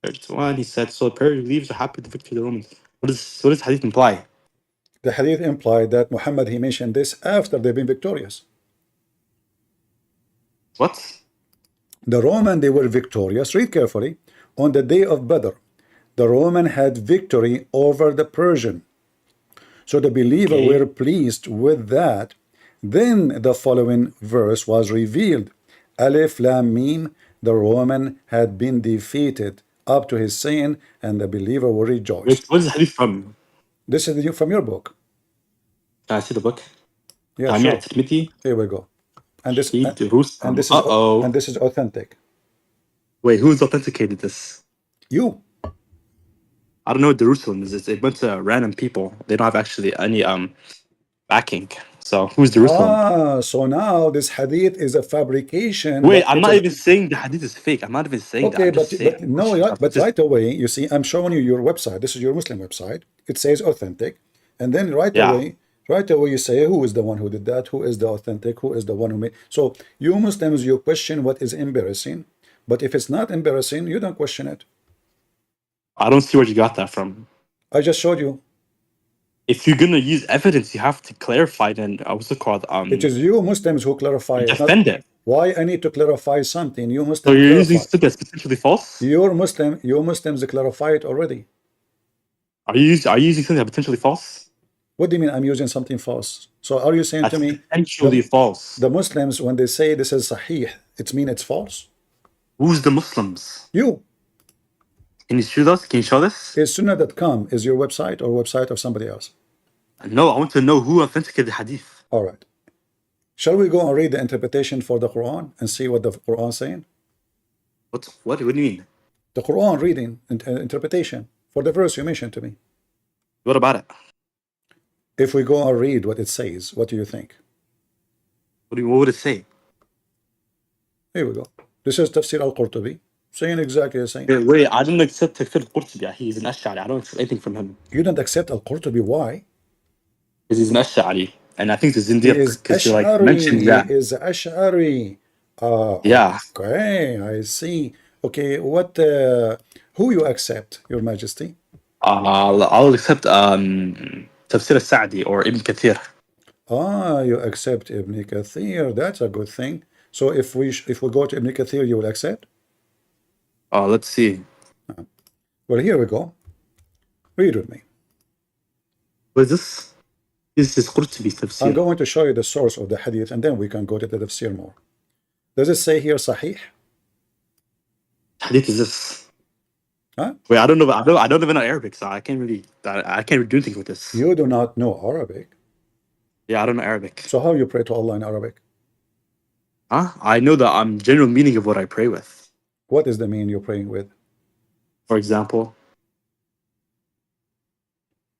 31, he said, so the believers are happy with the victory of the Romans. What does Hadith imply? The Hadith implied that Muhammad, he mentioned this after they've been victorious. What? The Roman, they were victorious. Read carefully. On the day of Badr, the Roman had victory over the Persian. So the believer were pleased with that. Then the following verse was revealed. Alif Lam Mim, the Roman had been defeated up to his saying, and the believer will rejoice. Wait, what is the Hadith from? This is from your book. Can I see the book? Yeah, sure. Here we go. And this is authentic. Wait, who's authenticated this? You. I don't know what Jerusalem is. It's a bunch of random people. They don't have actually any backing. So who's Jerusalem? So now this hadith is a fabrication. Wait, I'm not even saying the hadith is fake. I'm not even saying that. But right away, you see, I'm showing you your website. This is your Muslim website. It says authentic. And then right away you say, who is the one who did that? Who is the authentic? Who is the one who made? So you Muslims, you question what is embarrassing. But if it's not embarrassing, you don't question it. I don't see where you got that from. I just showed you. if you're gonna use evidence, you have to clarify it and what's it called? It is you Muslims who clarify it, not Defend it. why I need to clarify something. You So Muslims you're using clarify. something that's potentially false. You Muslims clarify it already. Are you using something that's potentially false? What do you mean I'm using something false? So are you saying That's to me potentially false. the Muslims, when they say this is sahih, it means it's false? Who's the Muslims? You. Can you show us? Can you show this? Is sunnah.com is your website or website of somebody else? No, I want to know who authenticated the hadith. All right. Shall we go and read the interpretation for the Quran and see what the Quran is saying? What do you mean? The Quran reading and interpretation for the verse you mentioned to me. What about it? If we go and read what it says, what do you think? What would it say? Here we go. This is Tafsir al-Qurtubi, saying exactly the same. Wait, I don't accept Takfir al-Qurtubi. He's an Ash'ari. I don't accept anything from him. You don't accept al-Qurtubi, why? Because he's an Ash'ari. And I think it's in He there is because you Ash'ari. mentioned that. He is Ash'ari. Yeah. Okay, I see. Okay, who you accept, Your Majesty? I'll accept Tafsir al-Sa'di or Ibn Kathir. You accept Ibn Kathir. That's a good thing. So if we go to Ibn Kathir, you will accept? Let's see. Well, here we go. Read with me. What is this? This is Qurtubi I'm Tafsir. going to show you the source of the hadith, and then we can go to the tafsir more. Does it say here Sahih? Hadith is this? Huh? Wait, I don't know. I don't even know Arabic, so I can't really do anything with this. You do not know Arabic. Yeah, I don't know Arabic. So how you pray to Allah in Arabic? Huh? I know the general meaning of what I pray with. What is the meaning you're praying with? For example,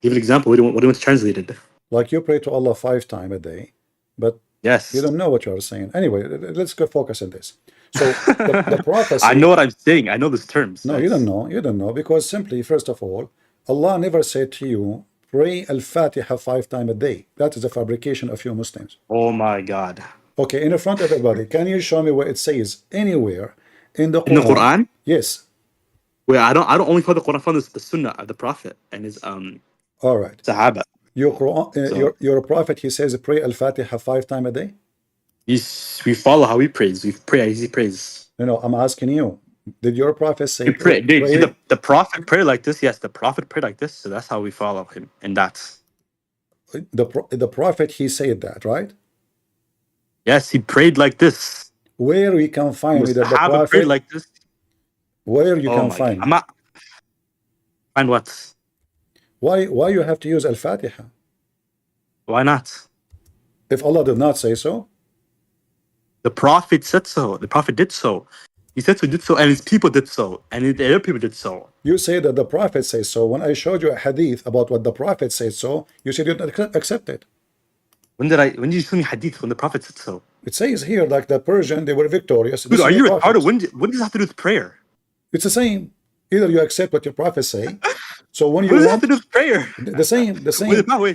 give an example. What do you want translated? Like you pray to Allah 5 times a day, but Yes. you don't know what you're saying. Anyway, let's go focus on this. So the prophecy. I know what I'm saying. I know these terms. No, you don't know. You don't know because simply, first of all, Allah never said to you, pray Al-Fatiha 5 times a day. That is a fabrication of you Muslims. Oh my God. Okay, in front of everybody, can you show me where it says anywhere in the Quran? In the Quran? Yes. Wait, I don't only follow the Quran, I follow the Sunnah of the Prophet and his All right. Sahaba. Your Quran, So- your prophet, he says pray Al-Fatiha 5 times a day? We follow how he prays. We pray as he prays. No, I'm asking you. Did your prophet say We pray. Dude, see, the Prophet prayed like this. Yes, the Prophet prayed like this. So that's how we follow him. And that's the prophet, he said that, right? yes, he prayed like this. Where we can find The that the Sahaba prophet, prayed like this. where you Oh can my find God. I'm not. Find what? why you have to use Al-Fatiha? Why not? If Allah did not say so? The Prophet said so. The Prophet did so. He said so, did so, and his people did so, and the other people did so. You say that the prophet says so. When I showed you a hadith about what the prophet said so, you said you don't accept it. When did you show me hadith when the Prophet said so? It says here, like the Persian, they were victorious. Dude, are you retarded? When does this have to do with prayer? It's the same. Either you accept what your prophet say. So when you What does that have want to do with prayer? the same.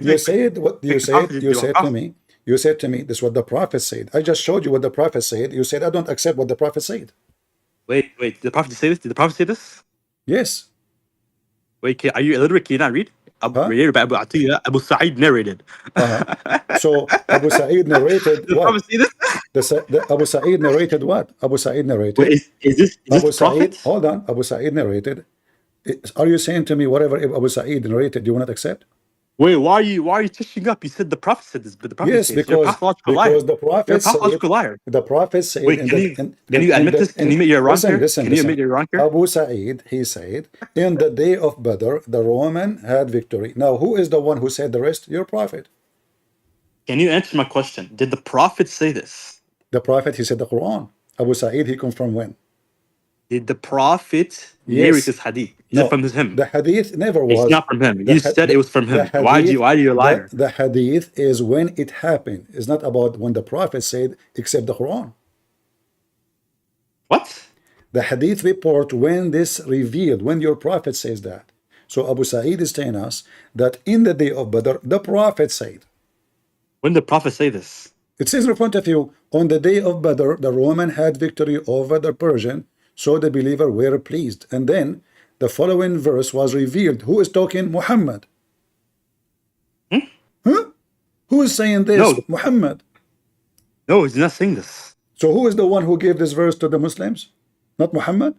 You said what you said. You said to me. You said to me, this is what the prophet said. I just showed you what the prophet said. You said I don't accept what the prophet said. Wait. Did the Prophet say this? Did the Prophet say this? Yes. Wait, are you illiterate? Can you not read? Abu Sa'id narrated. So Abu Sa'id narrated Did the what? Prophet say this? Abu Sa'id narrated what? Abu Sa'id narrated. Wait, is this Abu the Prophet? Sa'id, hold on. Abu Sa'id narrated. Are you saying to me whatever Abu Sa'id narrated, you will not accept? Wait, why are you touching up? You said the Prophet said this, but the Prophet Yes, said this. You're a pathological liar. because the You're a prophet pathological said. liar. The prophet said. Wait, can you admit this? Can you admit you're wrong here? Can you admit you're wrong here? Abu Sa'id, he said, in the day of Badr, the Roman had victory. Now, who is the one who said the rest? Your prophet. Can you answer my question? Did the Prophet say this? The prophet, he said the Quran. Abu Sa'id, he comes from when? Did the Prophet Yes. narrate this hadith? Is it from him? The hadith never was. It's not from him. You said it was from him. Why are you a liar? The hadith is when it happened. It's not about when the prophet said, except the Quran. What? The hadith report when this revealed, when your prophet says that. So Abu Sa'id is telling us that in the day of Badr, the prophet said. When did the Prophet say this? It says in front of you, on the day of Badr, the Roman had victory over the Persian, so the believer were pleased. And then the following verse was revealed. Who is talking? Muhammad. Huh? Who is saying this? No, Muhammad. no, he's not saying this. So who is the one who gave this verse to the Muslims? Not Muhammad?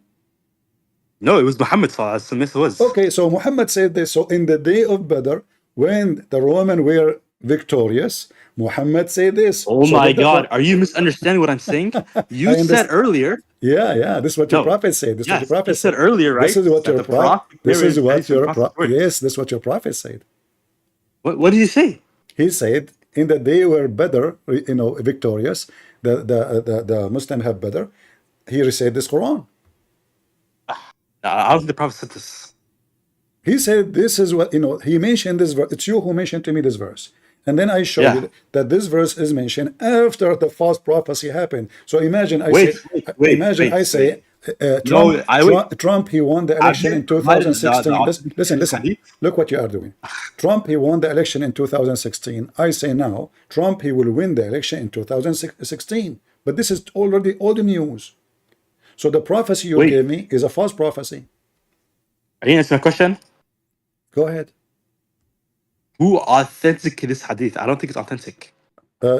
No, it was Muhammad sallallahu alaihi wasallam. Yes, it was. Okay, so Muhammad said this. So in the day of Badr, when the Roman were victorious, Muhammad said this. Oh So my did the God, are you misunderstanding what I'm saying? You I said understand. earlier. Yeah, this is what your No. prophet said. This is what your Yes, you prophet said said. earlier, right? This is what that your the prophet this is narrated what hadith from your prophet's words. yes, this is what your prophet said. What did he say? He said in the day where Badr, victorious, the Muslim have Badr, he recited this Quran. I don't think the prophet said this. He said this is what he mentioned this verse. It's you who mentioned to me this verse. And then I showed Yeah. you that this verse is mentioned after the false prophecy happened. So imagine I Wait, say No, Trump he won the Have election you in provided the 2016. Listen. authentic hadith? Look what you are doing. Trump he won the election in 2016. I say now Trump he will win the election in 2016. But this is already old news. So the prophecy you Wait. gave me is a false prophecy. Are you answering my question? Go ahead. Who authenticated this hadith? I don't think it's authentic.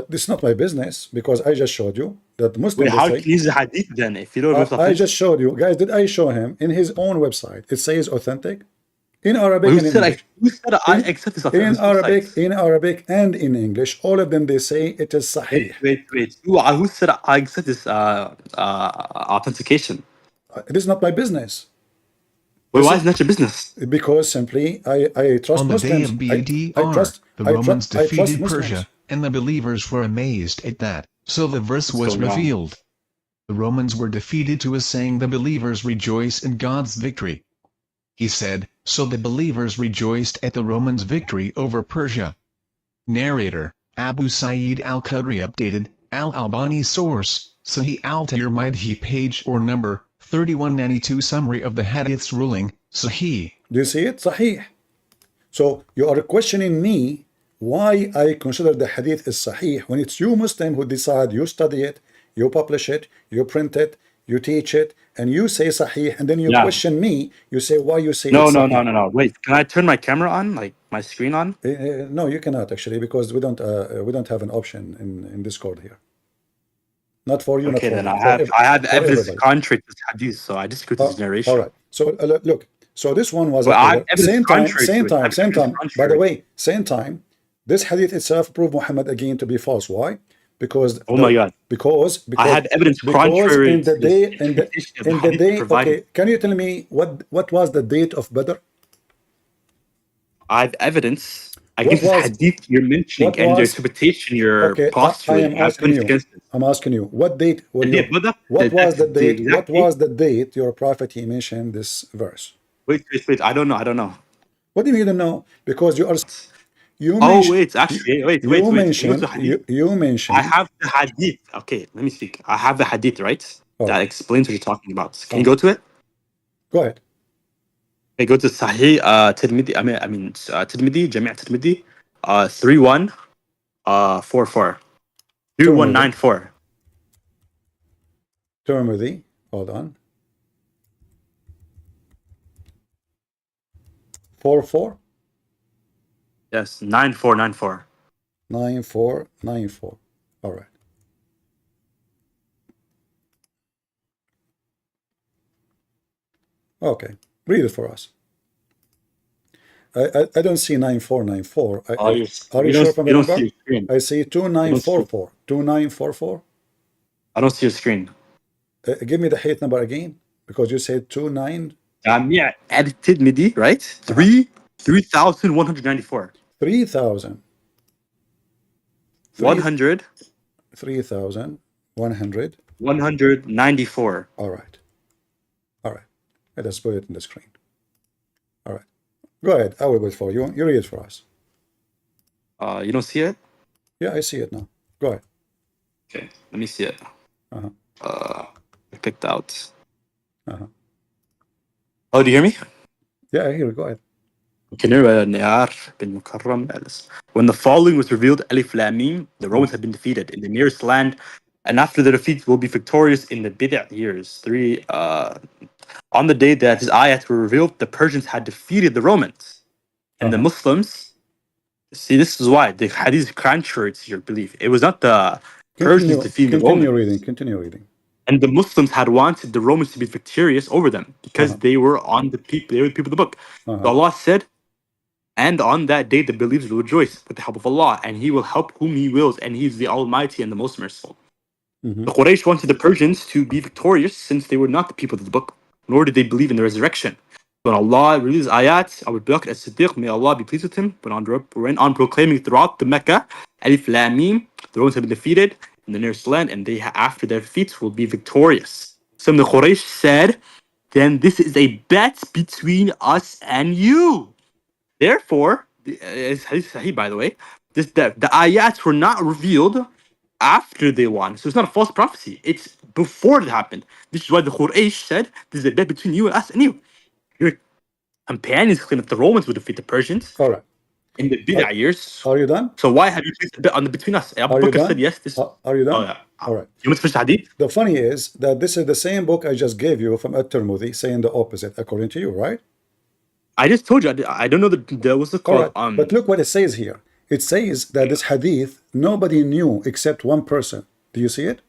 This is not my business because I just showed you that Muslim Wait, how they can you use the hadith then if you don't know if it's I authentic? just showed you, guys. Did I show him in his own website? It says authentic in Arabic Who and in said English. who said I accept this authentic? In Arabic and in English, all of them they say it is sahih. Wait. Who said I accept this authentication? It is not my business. Wait, This why is- is not your business? Because simply I trust On the day Muslims. of I Badr, trust the I Romans trust defeated Muslims. Persia, and the believers were amazed at that, so the verse What's was going on? revealed. The Romans were defeated to us, saying the believers rejoice in God's victory. He said, so the believers rejoiced at the Romans' victory over Persia. Narrator, Abu Sa'id al-Khudri updated, Al-Albani source, Sahih al-Tirmidhi page or number, 3192 summary of the Hadith's ruling, Sahih. Do you see it? Sahih. So you are questioning me why I consider the hadith is sahih when it's you Muslim who decide, you study it, you publish it, you print it, you teach it, and you say sahih, and then you Yeah. question me. You say why you say No. it's sahih. No. Wait, can I turn my camera on, like my screen on? No, you cannot actually because we don't have an option in Discord here. Not for you, Okay, not for then me. I have for evidence everybody. contrary to this hadith, so I disagree with this narration. All right. So look. So this one was Well, I have okay. evidence Same time. contrary to it. I have Same evidence time. By the contrary. way, same time. This hadith itself proved Muhammad again to be false. Why? Because Oh my God. Because I have evidence because contrary in the to day this in the interpretation of in the the hadith day. provided. Okay, can you tell me what was the date of Badr? I have evidence against this was- hadith you're mentioning what and your was- interpretation you're Okay, I postulating. am I have asking evidence you. against it. I'm asking you. What date were The you? day of Badr? What was the That's the date? exact What was the date your prophet he mentioned this verse? Wait. I don't know. What do you mean you don't know? Because you are. You Oh, mentioned. wait, actually, wait. You Can you go to mentioned. the hadith? You mentioned. I have the hadith. Okay, let me speak. I have the hadith, right? All That right. explains what you're talking about. Can you go to it? Go ahead. Okay, go to Sahih Tirmidhi. Tirmidhi, Jami' Tirmidhi, 3144. 3194. Tirmidhi. Hold on. 44. Yes, 9494. 9494. All right. Okay. Read it for us. I don't see 9494. Are you sure from the you don't number? see your screen. I see 2944. 2944. I don't see your screen. Give me the height number again because you said 29. Jami' Tirmidhi, right? 3194. 3000. 100. 3100. 194. All right. All right. Let us put it in the screen. All right. Go ahead. I will wait for you. You read it for us. You don't see it? Yeah, I see it now. Go ahead. Okay, let me see it. Uh-huh. I picked out. Uh-huh. Oh, do you hear me? Yeah, I hear it. Go ahead. When the following was revealed, Alif Lam Mim, the Romans had been defeated in the nearest land, and after the defeat will be victorious in the Bid'ah years. On the day that his ayats were revealed, the Persians had defeated the Romans, and the Muslims See, this is why the Hadith is contrary to your belief. It was not the Persians defeating the Continue Romans. reading. Continue reading. And the Muslims had wanted the Romans to be victorious over them because Uh-huh. they were on the people. They were the people of the book. So Uh-huh. Allah said, "And on that day, the believers will rejoice with the help of Allah, and He will help whom He wills, and He is the Almighty and the Most Merciful." Mhm. The Quraysh wanted the Persians to be victorious since they were not the people of the book, nor did they believe in the resurrection. When Allah released ayat, Abu Bakr as-Siddiq, may Allah be pleased with him, went on proclaiming throughout the Mecca, Alif Lam Mim, the Romans have been defeated in the nearest land, and they, after their defeats, will be victorious. Some of the Quraysh said, then this is a bet between us and you. Therefore, it's Hadith Sahih, by the way, the ayats were not revealed after they won. So it's not a false prophecy. It's before it happened. This is why the Quraysh said, this is a bet between you and us and you. Your companions claim that the Romans would defeat the Persians All right. in the Bid'ah years. Are you done? So why have you placed a bet on the between us? Abu Are you Bakr done? said yes. This. Are you done? Oh yeah. All right. You want to finish the Hadith? The funny is that this is the same book I just gave you from At-Tirmidhi saying the opposite, according to you, right? I just told you. I don't know that there was a All call. right. But look what it says here. It says that this hadith nobody knew except one person. Do you see it?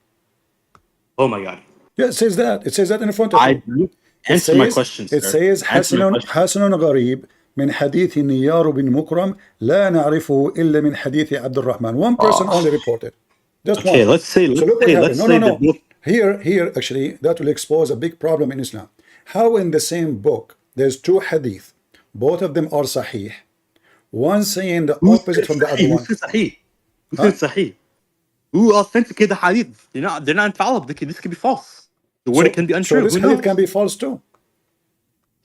Oh my God. Yeah, it says that. It says that in front of you. Answer my question, sir. It says حسن غريب من حديث نيار بن مكرم لا نعرفه إلا من حديث عبد الرحمن. One person only reported. Just Okay, one. let's say. So look what happened. No. that both. Here, actually, that will expose a big problem in Islam. How in the same book there's two hadith, both of them are sahih, one saying the opposite from the other one. Who said sahih? Who authenticated the hadith? They're not infallible. This could be false. The word can be untrue. So this hadith can be false too.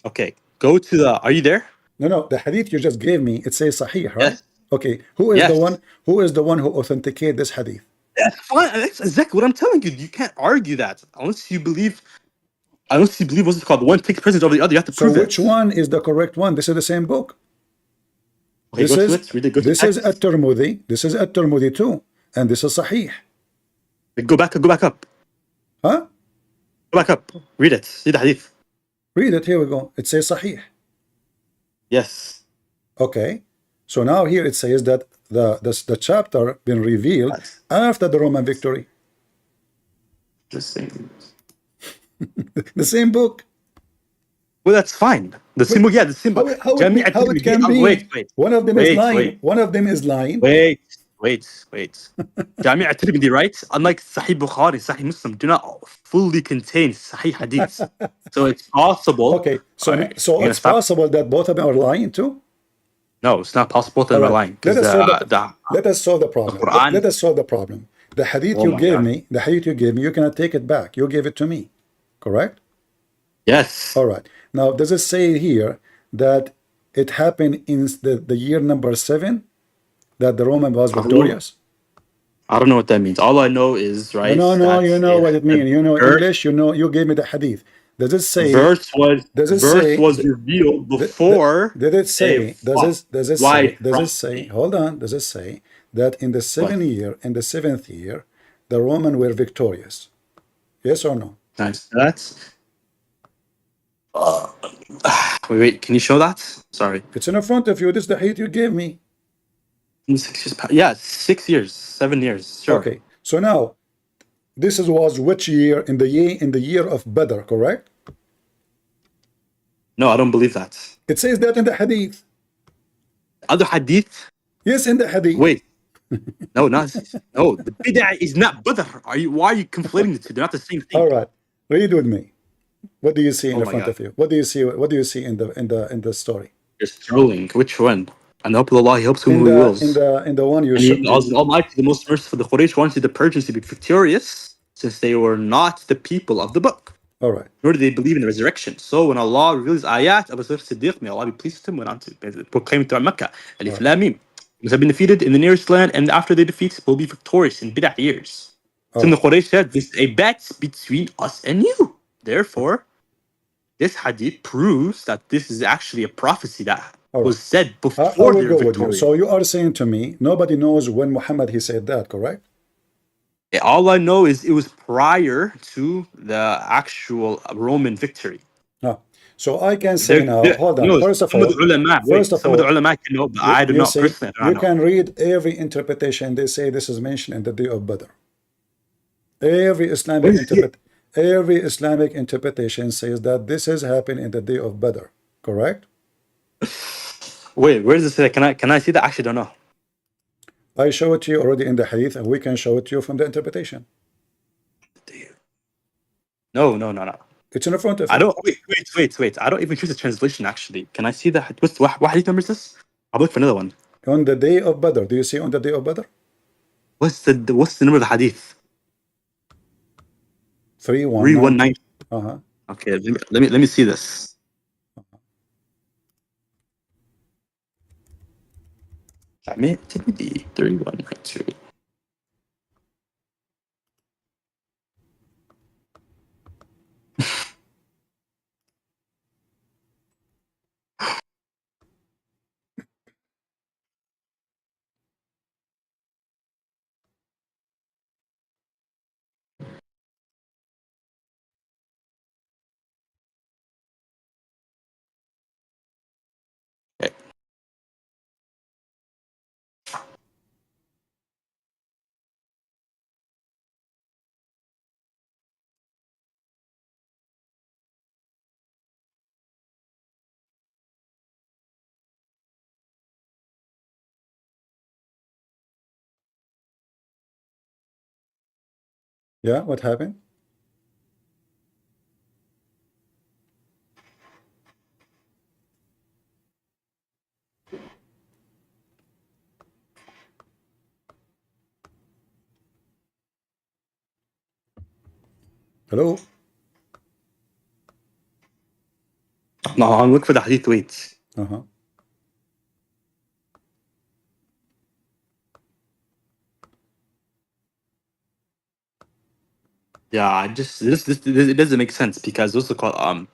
Okay, go to the. Are you there? No. The hadith you just gave me, it says sahih, right? Yes. Okay. Who is the one? Who is the one who authenticated this hadith? That's fine. That's exactly what I'm telling you. You can't argue that unless you believe. What's it called? One takes precedence over the other. You have to prove it. So which one is the correct one? This is the same book. Okay, this is At-Tirmidhi. This is At-Tirmidhi too, and this is Sahih. Go back up. Huh? Go back up. Read it. Read the hadith. Read it. Here we go. It says Sahih. Yes. Okay. So now here it says that the chapter been revealed after the Roman victory. The same. The same book. Well, that's fine. The same book, yeah, the same book. How it can be? Wait. One of them is lying. One of them is lying. Wait. Jami' at-Tirmidhi, right? Unlike Sahih Bukhari, Sahih Muslim, do not fully contain Sahih Hadith. So it's possible. Okay, so it's possible that both of them are lying too? No, it's not possible that they're lying. Let us solve the problem. Let us solve the problem. The hadith you gave me, you cannot take it back. You gave it to me, correct? Yes. All right. Now, does it say here that it happened in the year number 7 that the Roman was victorious? I don't know what that means. All I know is, right? No, you know what it means. You know English, you gave me the hadith. Does it say verse was revealed before? Did it say? Does it say? Hold on. Does it say that in the 7th year, the Romans were victorious? Yes or no? Nice. That's. Wait. Can you show that? Sorry. It's in front of you. This is the hadith you gave me. 6 years. Yeah, 6 years, 7 years. Sure. Okay. So now, this was which year? In the year of Badr, correct? No, I don't believe that. It says that in the hadith. Other hadith? Yes, in the hadith. Wait. No. The bid'ah is not Badr. Why are you conflating the two? They're not the same thing. All right. Read with me. What do you see in front of you? What do you see in the story? You're strolling. Which one? And the help of Allah, He helps whom He wills. In the one you should. Almighty, the most merciful. The Quraysh wanted the Persians to be victorious, since they were not the people of the book. All right. Nor did they believe in the resurrection. So when Allah reveals ayat, Abu Bakr as-Siddiq, may Allah be pleased with him, went on to proclaim throughout Mecca. Alif Lam Mim. Have been defeated in the nearest land, and after they defeat, will be victorious in bid'ah years. So the Quraysh said, this is a bet between us and you. Therefore, this hadith proves that this is actually a prophecy that was said before they were victorious. So you are saying to me, nobody knows when Muhammad he said that, correct? All I know is it was prior to the actual Roman victory. So I can say now, hold on. No, First of some of the all, ulama, first wait, of some of the all, ulama can know, but you, I do you not see, personally. I you do not know. can read every interpretation. They say this is mentioned in the day of Badr. Every Where is it? Islamic interpretation says that this has happened in the day of Badr. Correct? Wait, where does it say? Can I see that? I actually don't know. I show it to you already in the Hadith, and we can show it to you from the interpretation. No, no, no, no. It's in front of I you. don't. Wait. I don't even choose the translation. Actually, can I see that? What hadith number is this? I'll look for another one. On the day of Badr. Do you see on the day of Badr? What's the number of the hadith? 319. 319. Uh-huh. Okay, let me see this. I mean, Timothy 3192. Okay. Yeah, what happened? Hello? No, I'm looking for the hadith. Wait. Uh-huh. Yeah, I just this it doesn't make sense because those are called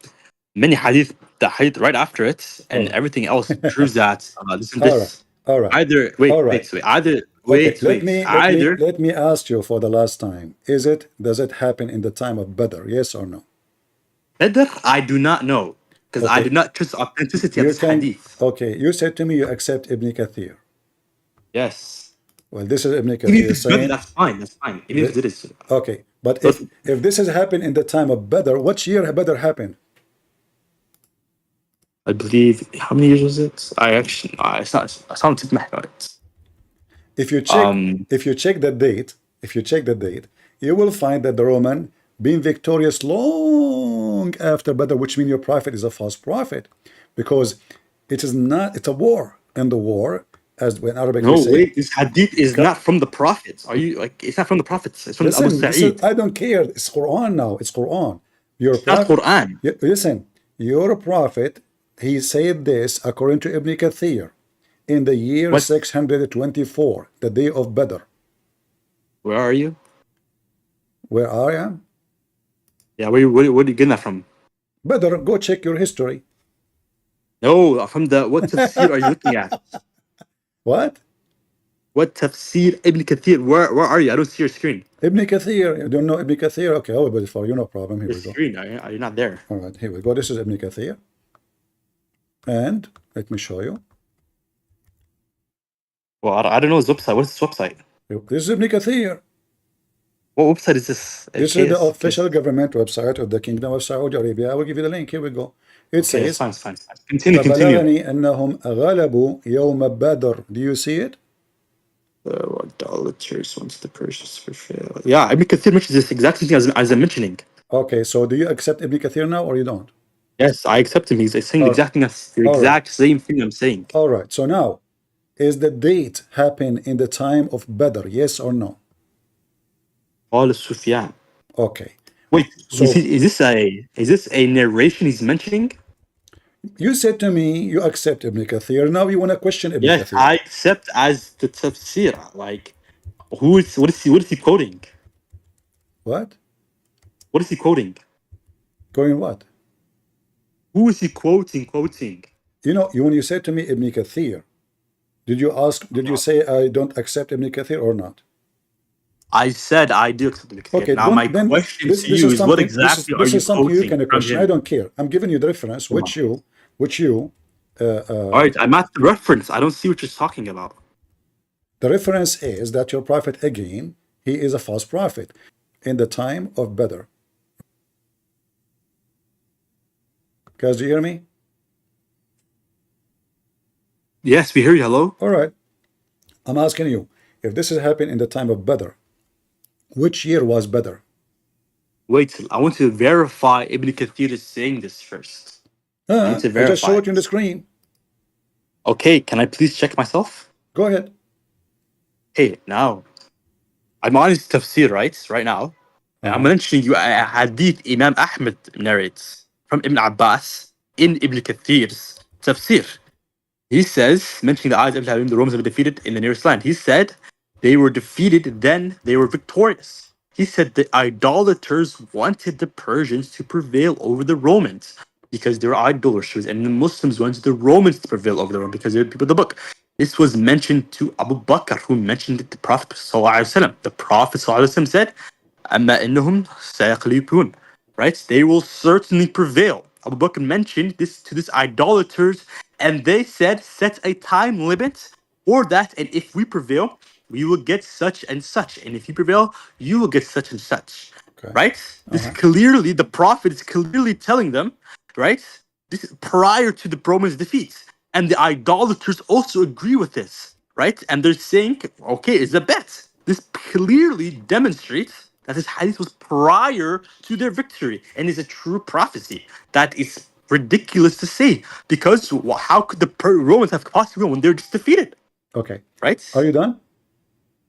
many hadith, the hadith right after it, All and right. everything else proves that this and All right. this. All right. Either All right. either Okay, let me let me either let me ask you for the last time. Does it happen in the time of Badr? Yes or no? Badr, I do not know because I do Okay. not trust the authenticity of You this can hadith. okay, you said to me you accept Ibn Kathir. Yes, Well, this is Ibn even if Kathir it's good, saying that's fine. That's fine. Even if that it is. okay, but But if this has happened in the time of Badr, what year Badr happened? I believe how many years was it? I actually it's not tip my head. If you check Um, if you check the date, you will find that the Roman being victorious long after Badr, which means your prophet is a false prophet, because it is not. It's a war, and the war, as in Arabic we no, say, wait, this hadith is not from the prophets. Are you like? It's not from the prophets. It's from Abu listen, this is Sa'id. I don't care. It's Quran now. It's Quran. Your It's not prophet. Quran. Listen, your prophet. He said this according to Ibn Kathir in the year What? 624, the day of Badr. Where are you? Where I am? Yeah, where are you getting that from? Badr, go check your history. No, from the what tafsir are you looking at? What? What tafsir Ibn Kathir? Where are you? I don't see your screen. Ibn Kathir. You don't know Ibn Kathir? Okay, I will put it for you. No problem. Here Your we go. screen. Are you not there? All right, here we go. This is Ibn Kathir. And let me show you. Well, I don't know his website. What's his website? This is Ibn Kathir. What website is this? This is the official government website of the Kingdom of Saudi Arabia. I will give you the link. Here we go. It Okay, it's says, fine, it's fine, it's fine. Continue. فبلغني أنهم غلبوا يوم بدر. Do you see it? Idolaters once the Persians prevail. Yeah, Ibn Kathir mentions this exact thing as I'm mentioning. Okay, so do you accept Ibn Kathir now or you don't? Yes, I accept him. He's saying the All right. exact same thing I'm saying. All right. So now, is the date happen in the time of Badr? Yes or no? All Sufyan. Okay. Wait, So is this a narration he's mentioning? you said to me you accept Ibn Kathir. Now you want to question Ibn Yes, Kathir. I accept as the tafsir. Like, what is he quoting? What? What is he quoting? Going what? Who is he quoting? You know, when you said to me Ibn Kathir, did you say I don't accept Ibn Kathir or not? I said I do accept Ibn Kathir. Okay, Now my then question this to you is is, what something exactly are this you is something you quoting can from question. I him? don't care. I'm giving you the reference, Come on. which you All right, I'm at the reference. I don't see what you're talking about. the reference is that your prophet again, he is a false prophet in the time of Badr. Guys, do you hear me? Yes, we hear you. Hello? All right. I'm asking you, if this has happened in the time of Badr, which year was Badr? Wait, I want to verify Ibn Kathir is saying this first. I need to I just verify showed you on the it. screen. Okay, can I please check myself? Go ahead. Hey, now, I'm on his tafsir, right now. And I'm mentioning you a hadith Imam Ahmed narrates from Ibn Abbas in Ibn Kathir's tafsir. He says, mentioning the ayat of the Romans have been defeated in the nearest land. He said, they were defeated, then they were victorious. He said the idolaters wanted the Persians to prevail over the Romans because they were idolaters, and the Muslims wanted the Romans to prevail over the Romans because they were the people of the book. This was mentioned to Abu Bakr, who mentioned it to the Prophet ﷺ. The Prophet ﷺ said, أما إنهم سيغلبون, right? They will certainly prevail. Abu Bakr mentioned this to these idolaters, and they said, set a time limit for that, and if we prevail, we will get such and such, and if you prevail, you will get such and such, Okay. right? This clearly, the Prophet is clearly telling them, right? This is prior to the Romans' defeat, and the idolaters also agree with this, right? And they're saying, okay, it's a bet. This clearly demonstrates that this hadith was prior to their victory and is a true prophecy. That is ridiculous to say, because how could the Romans have possibly won when they're just defeated? Okay. Right? Are you done?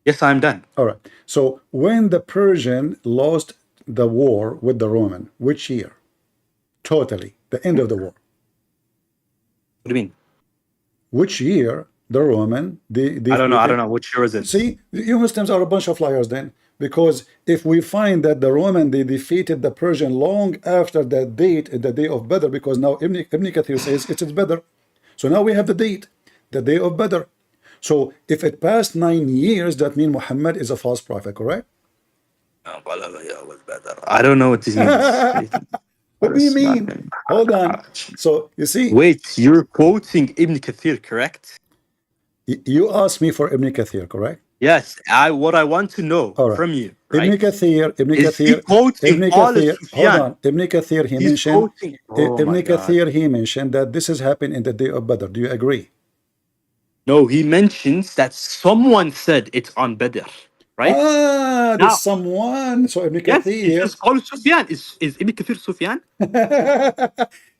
Yes, I'm done. All right. So when the Persian lost the war with the Roman, which year? Totally. The end of the war. What do you mean? Which year the Roman I don't know. Which year is it? See, you Muslims are a bunch of liars then. Because if we find that the Roman, they defeated the Persian long after that date, the day of Badr, because now Ibn Kathir says it's Badr. So now we have the date, the day of Badr. So if it passed 9 years, that means Muhammad is a false prophet, correct? I don't know what this means. What do you mean? Hold on. So you see, Wait, you're quoting Ibn Kathir, correct? you asked me for Ibn Kathir, correct? Yes. What I want to know from you, right? Ibn Kathir, Is he quoting hold Sufyan? on. Ibn Kathir, he He's mentioned, quoting. Oh Ibn my God. Kathir, he mentioned that this has happened in the day of Badr. Do you agree? No, he mentions that someone said it's on Badr, right? There's Now, someone. So Ibn yes, it's Kathir, just called Sufyan. Is Ibn Kathir Sufyan?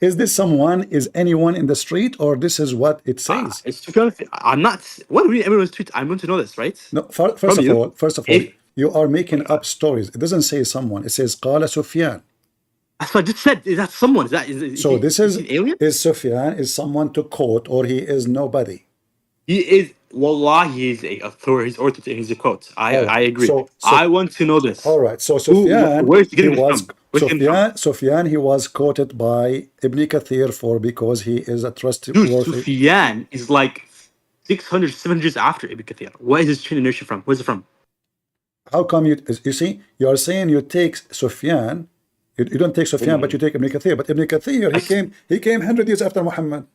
is this someone? Is anyone in the street, or this is what it says? It's Sufyan. I'm not. What do we everyone's tweet? I want to know this, right? No, first From of you. all, you are making up stories. It doesn't say someone. It says Qala Sufyan. That's what I just said. Is that someone? Is So he, this is he an alien? is Sufyan is someone to quote, or he is nobody. He is. Wallah, he is a authority. He's authority. He's a quote. I agree. So I want to know this. all right. So Sufyan, Where's he getting this from? Where's he getting it from? Sufyan, he was quoted by Ibn Kathir for because he is a Dude, trustworthy. Sufyan is like 600, 700 years after Ibn Kathir. Where is his chain of inertia from? Where's it from? How come you see? You are saying you take Sufyan. You don't take Sufyan, but you take Ibn Kathir. But Ibn Kathir, he came 100 years after Muhammad.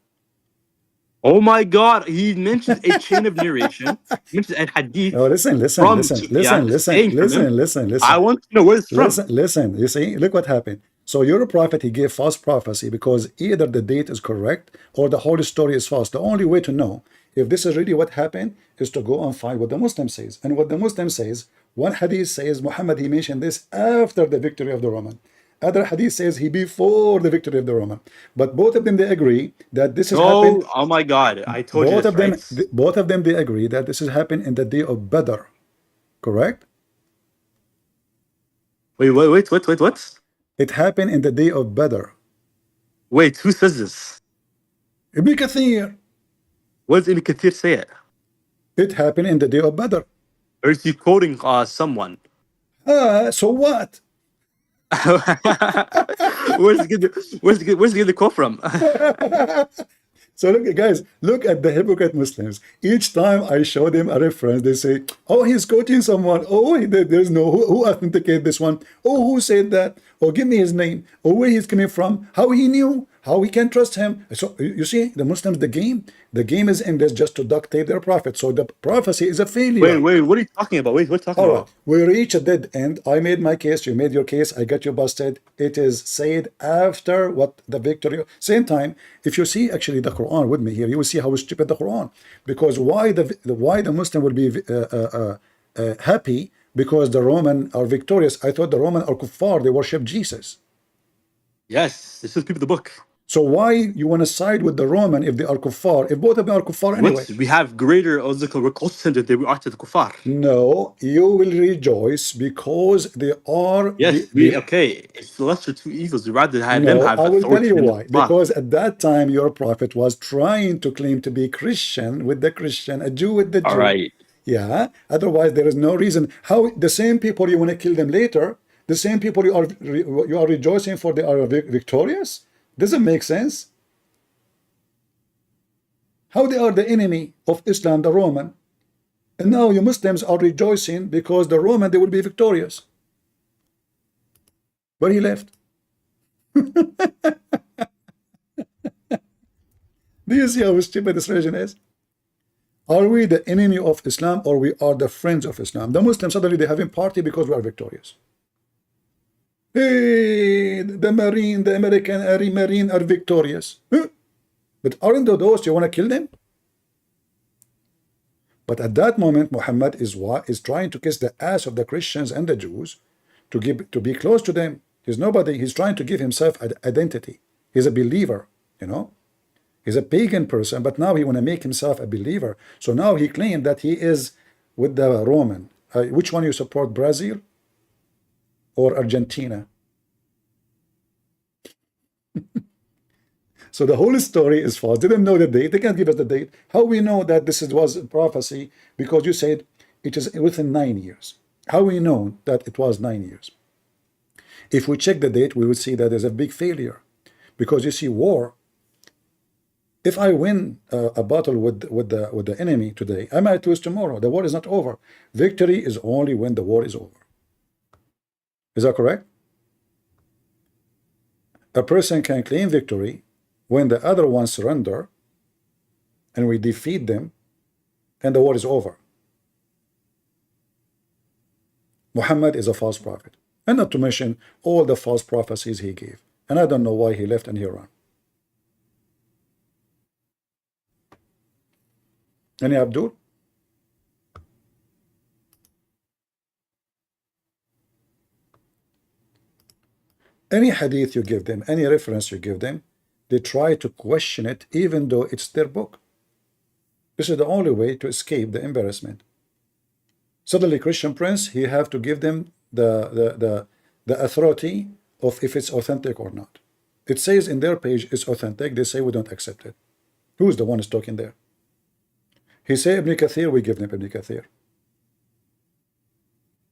Oh my God! He mentions a chain of narration. He mentions a hadith. No, listen. From Sufyan. I want to know where it's from. Listen. You see, look what happened. So your prophet, he gave false prophecy because either the date is correct or the whole story is false. The only way to know if this is really what happened is to go and find what the Muslim says. And what the Muslim says, one hadith says Muhammad, he mentioned this after the victory of the Roman. Other hadith says he before the victory of the Roman. But both of them, they agree that this has happened. Oh my God! I told you this, right? Both of them, they agree that this has happened in the day of Badr. Correct? Wait, what? It happened in the day of Badr. Wait, who says this? Ibn Kathir. What does Ibn Kathir say it? It happened in the day of Badr. Or is he quoting someone? So what? Where's he getting the quote from? So look, guys, look at the hypocrite Muslims. Each time I show them a reference, they say, "Oh, he's quoting someone. Oh, there's no who authenticated this one. Oh, who said that? Oh, give me his name. Oh, where he's coming from. How he knew. How we can trust him." So you see, the Muslims, the game is in this just to duct tape their prophet. So the prophecy is a failure. Wait, what are you talking about? Wait, what are you talking All right, about? we reach a dead end. I made my case, you made your case, I got you busted. It is said after what the victory. Same time, if you see actually the Quran with me here, you will see how stupid the Quran. Because why the Muslim will be happy because the Roman are victorious? I thought the Roman are kuffar, they worship Jesus. Yes, this is people the book. So why you want to side with the Roman if they are kuffar? If both of them are kuffar anyway. What? We have greater we're closer than we are to the kuffar. No, you will rejoice because they are Yes, okay. It's the lesser two evils. We'd rather have them No, have I will tell authority you than the why. kuffar. Because at that time, your prophet was trying to claim to be Christian with the Christian, a Jew with the Jew. All right. Yeah. Otherwise, there is no reason. How the same people you want to kill them later, the same people you are rejoicing for, they are victorious. Doesn't make sense. How they are the enemy of Islam, the Roman, and now you Muslims are rejoicing because the Roman they will be victorious. But he left. Do you see how stupid this religion is? Are we the enemy of Islam or we are the friends of Islam? The Muslims suddenly they having party because we are victorious. Hey, the Marine are victorious. Huh? But aren't those you want to kill them? But at that moment, Muhammad is trying to kiss the ass of the Christians and the Jews to be close to them. He's nobody. He's trying to give himself an identity. He's a believer, you know. He's a pagan person, but now he want to make himself a believer. So now he claimed that he is with the Roman. Which one you support, Brazil or Argentina? So the whole story is false. They didn't know the date. They can't give us the date. How we know that this was a prophecy? Because you said it is within 9 years. How we know that it was 9 years? If we check the date, we will see that there's a big failure. Because you see, war. If I win a battle with the enemy today, I might lose tomorrow. The war is not over. Victory is only when the war is over. Is that correct? A person can claim victory when the other ones surrender and we defeat them and the war is over. Muhammad is a false prophet. And not to mention all the false prophecies he gave. And I don't know why he left and he ran. Any Abdul? Any hadith you give them, any reference you give them, they try to question it even though it's their book. This is the only way to escape the embarrassment. Suddenly Christian Prince, he have to give them the authority of if it's authentic or not. It says in their page it's authentic, they say we don't accept it. Who's the one who's talking there? He say Ibn Kathir, we give them Ibn Kathir.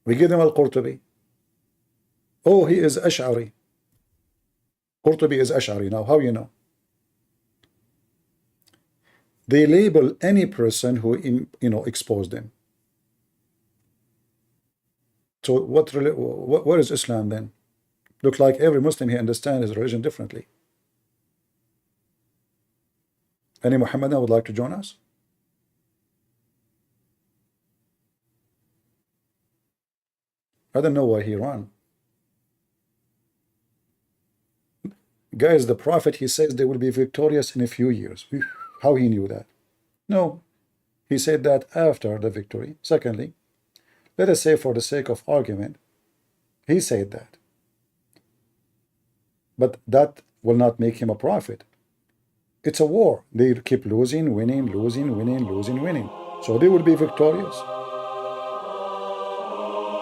We give them Al-Qurtubi. Oh, he is Ash'ari. Qurtubi is Ash'ari. Now, how you know? They label any person who, exposed them. So what is Islam then? Look like every Muslim he understands his religion differently. Any Muhammadan would like to join us? I don't know why he ran. Guys, the prophet, he says they will be victorious in a few years. How he knew that? No, he said that after the victory. Secondly, let us say for the sake of argument, he said that. But that will not make him a prophet. It's a war. They keep losing, winning, losing, winning, losing, winning. So they will be victorious.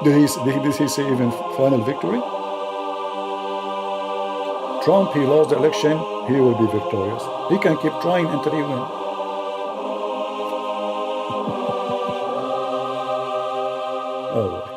Did he say even final victory? Trump, he lost the election, he will be victorious. He can keep trying until he wins. Oh.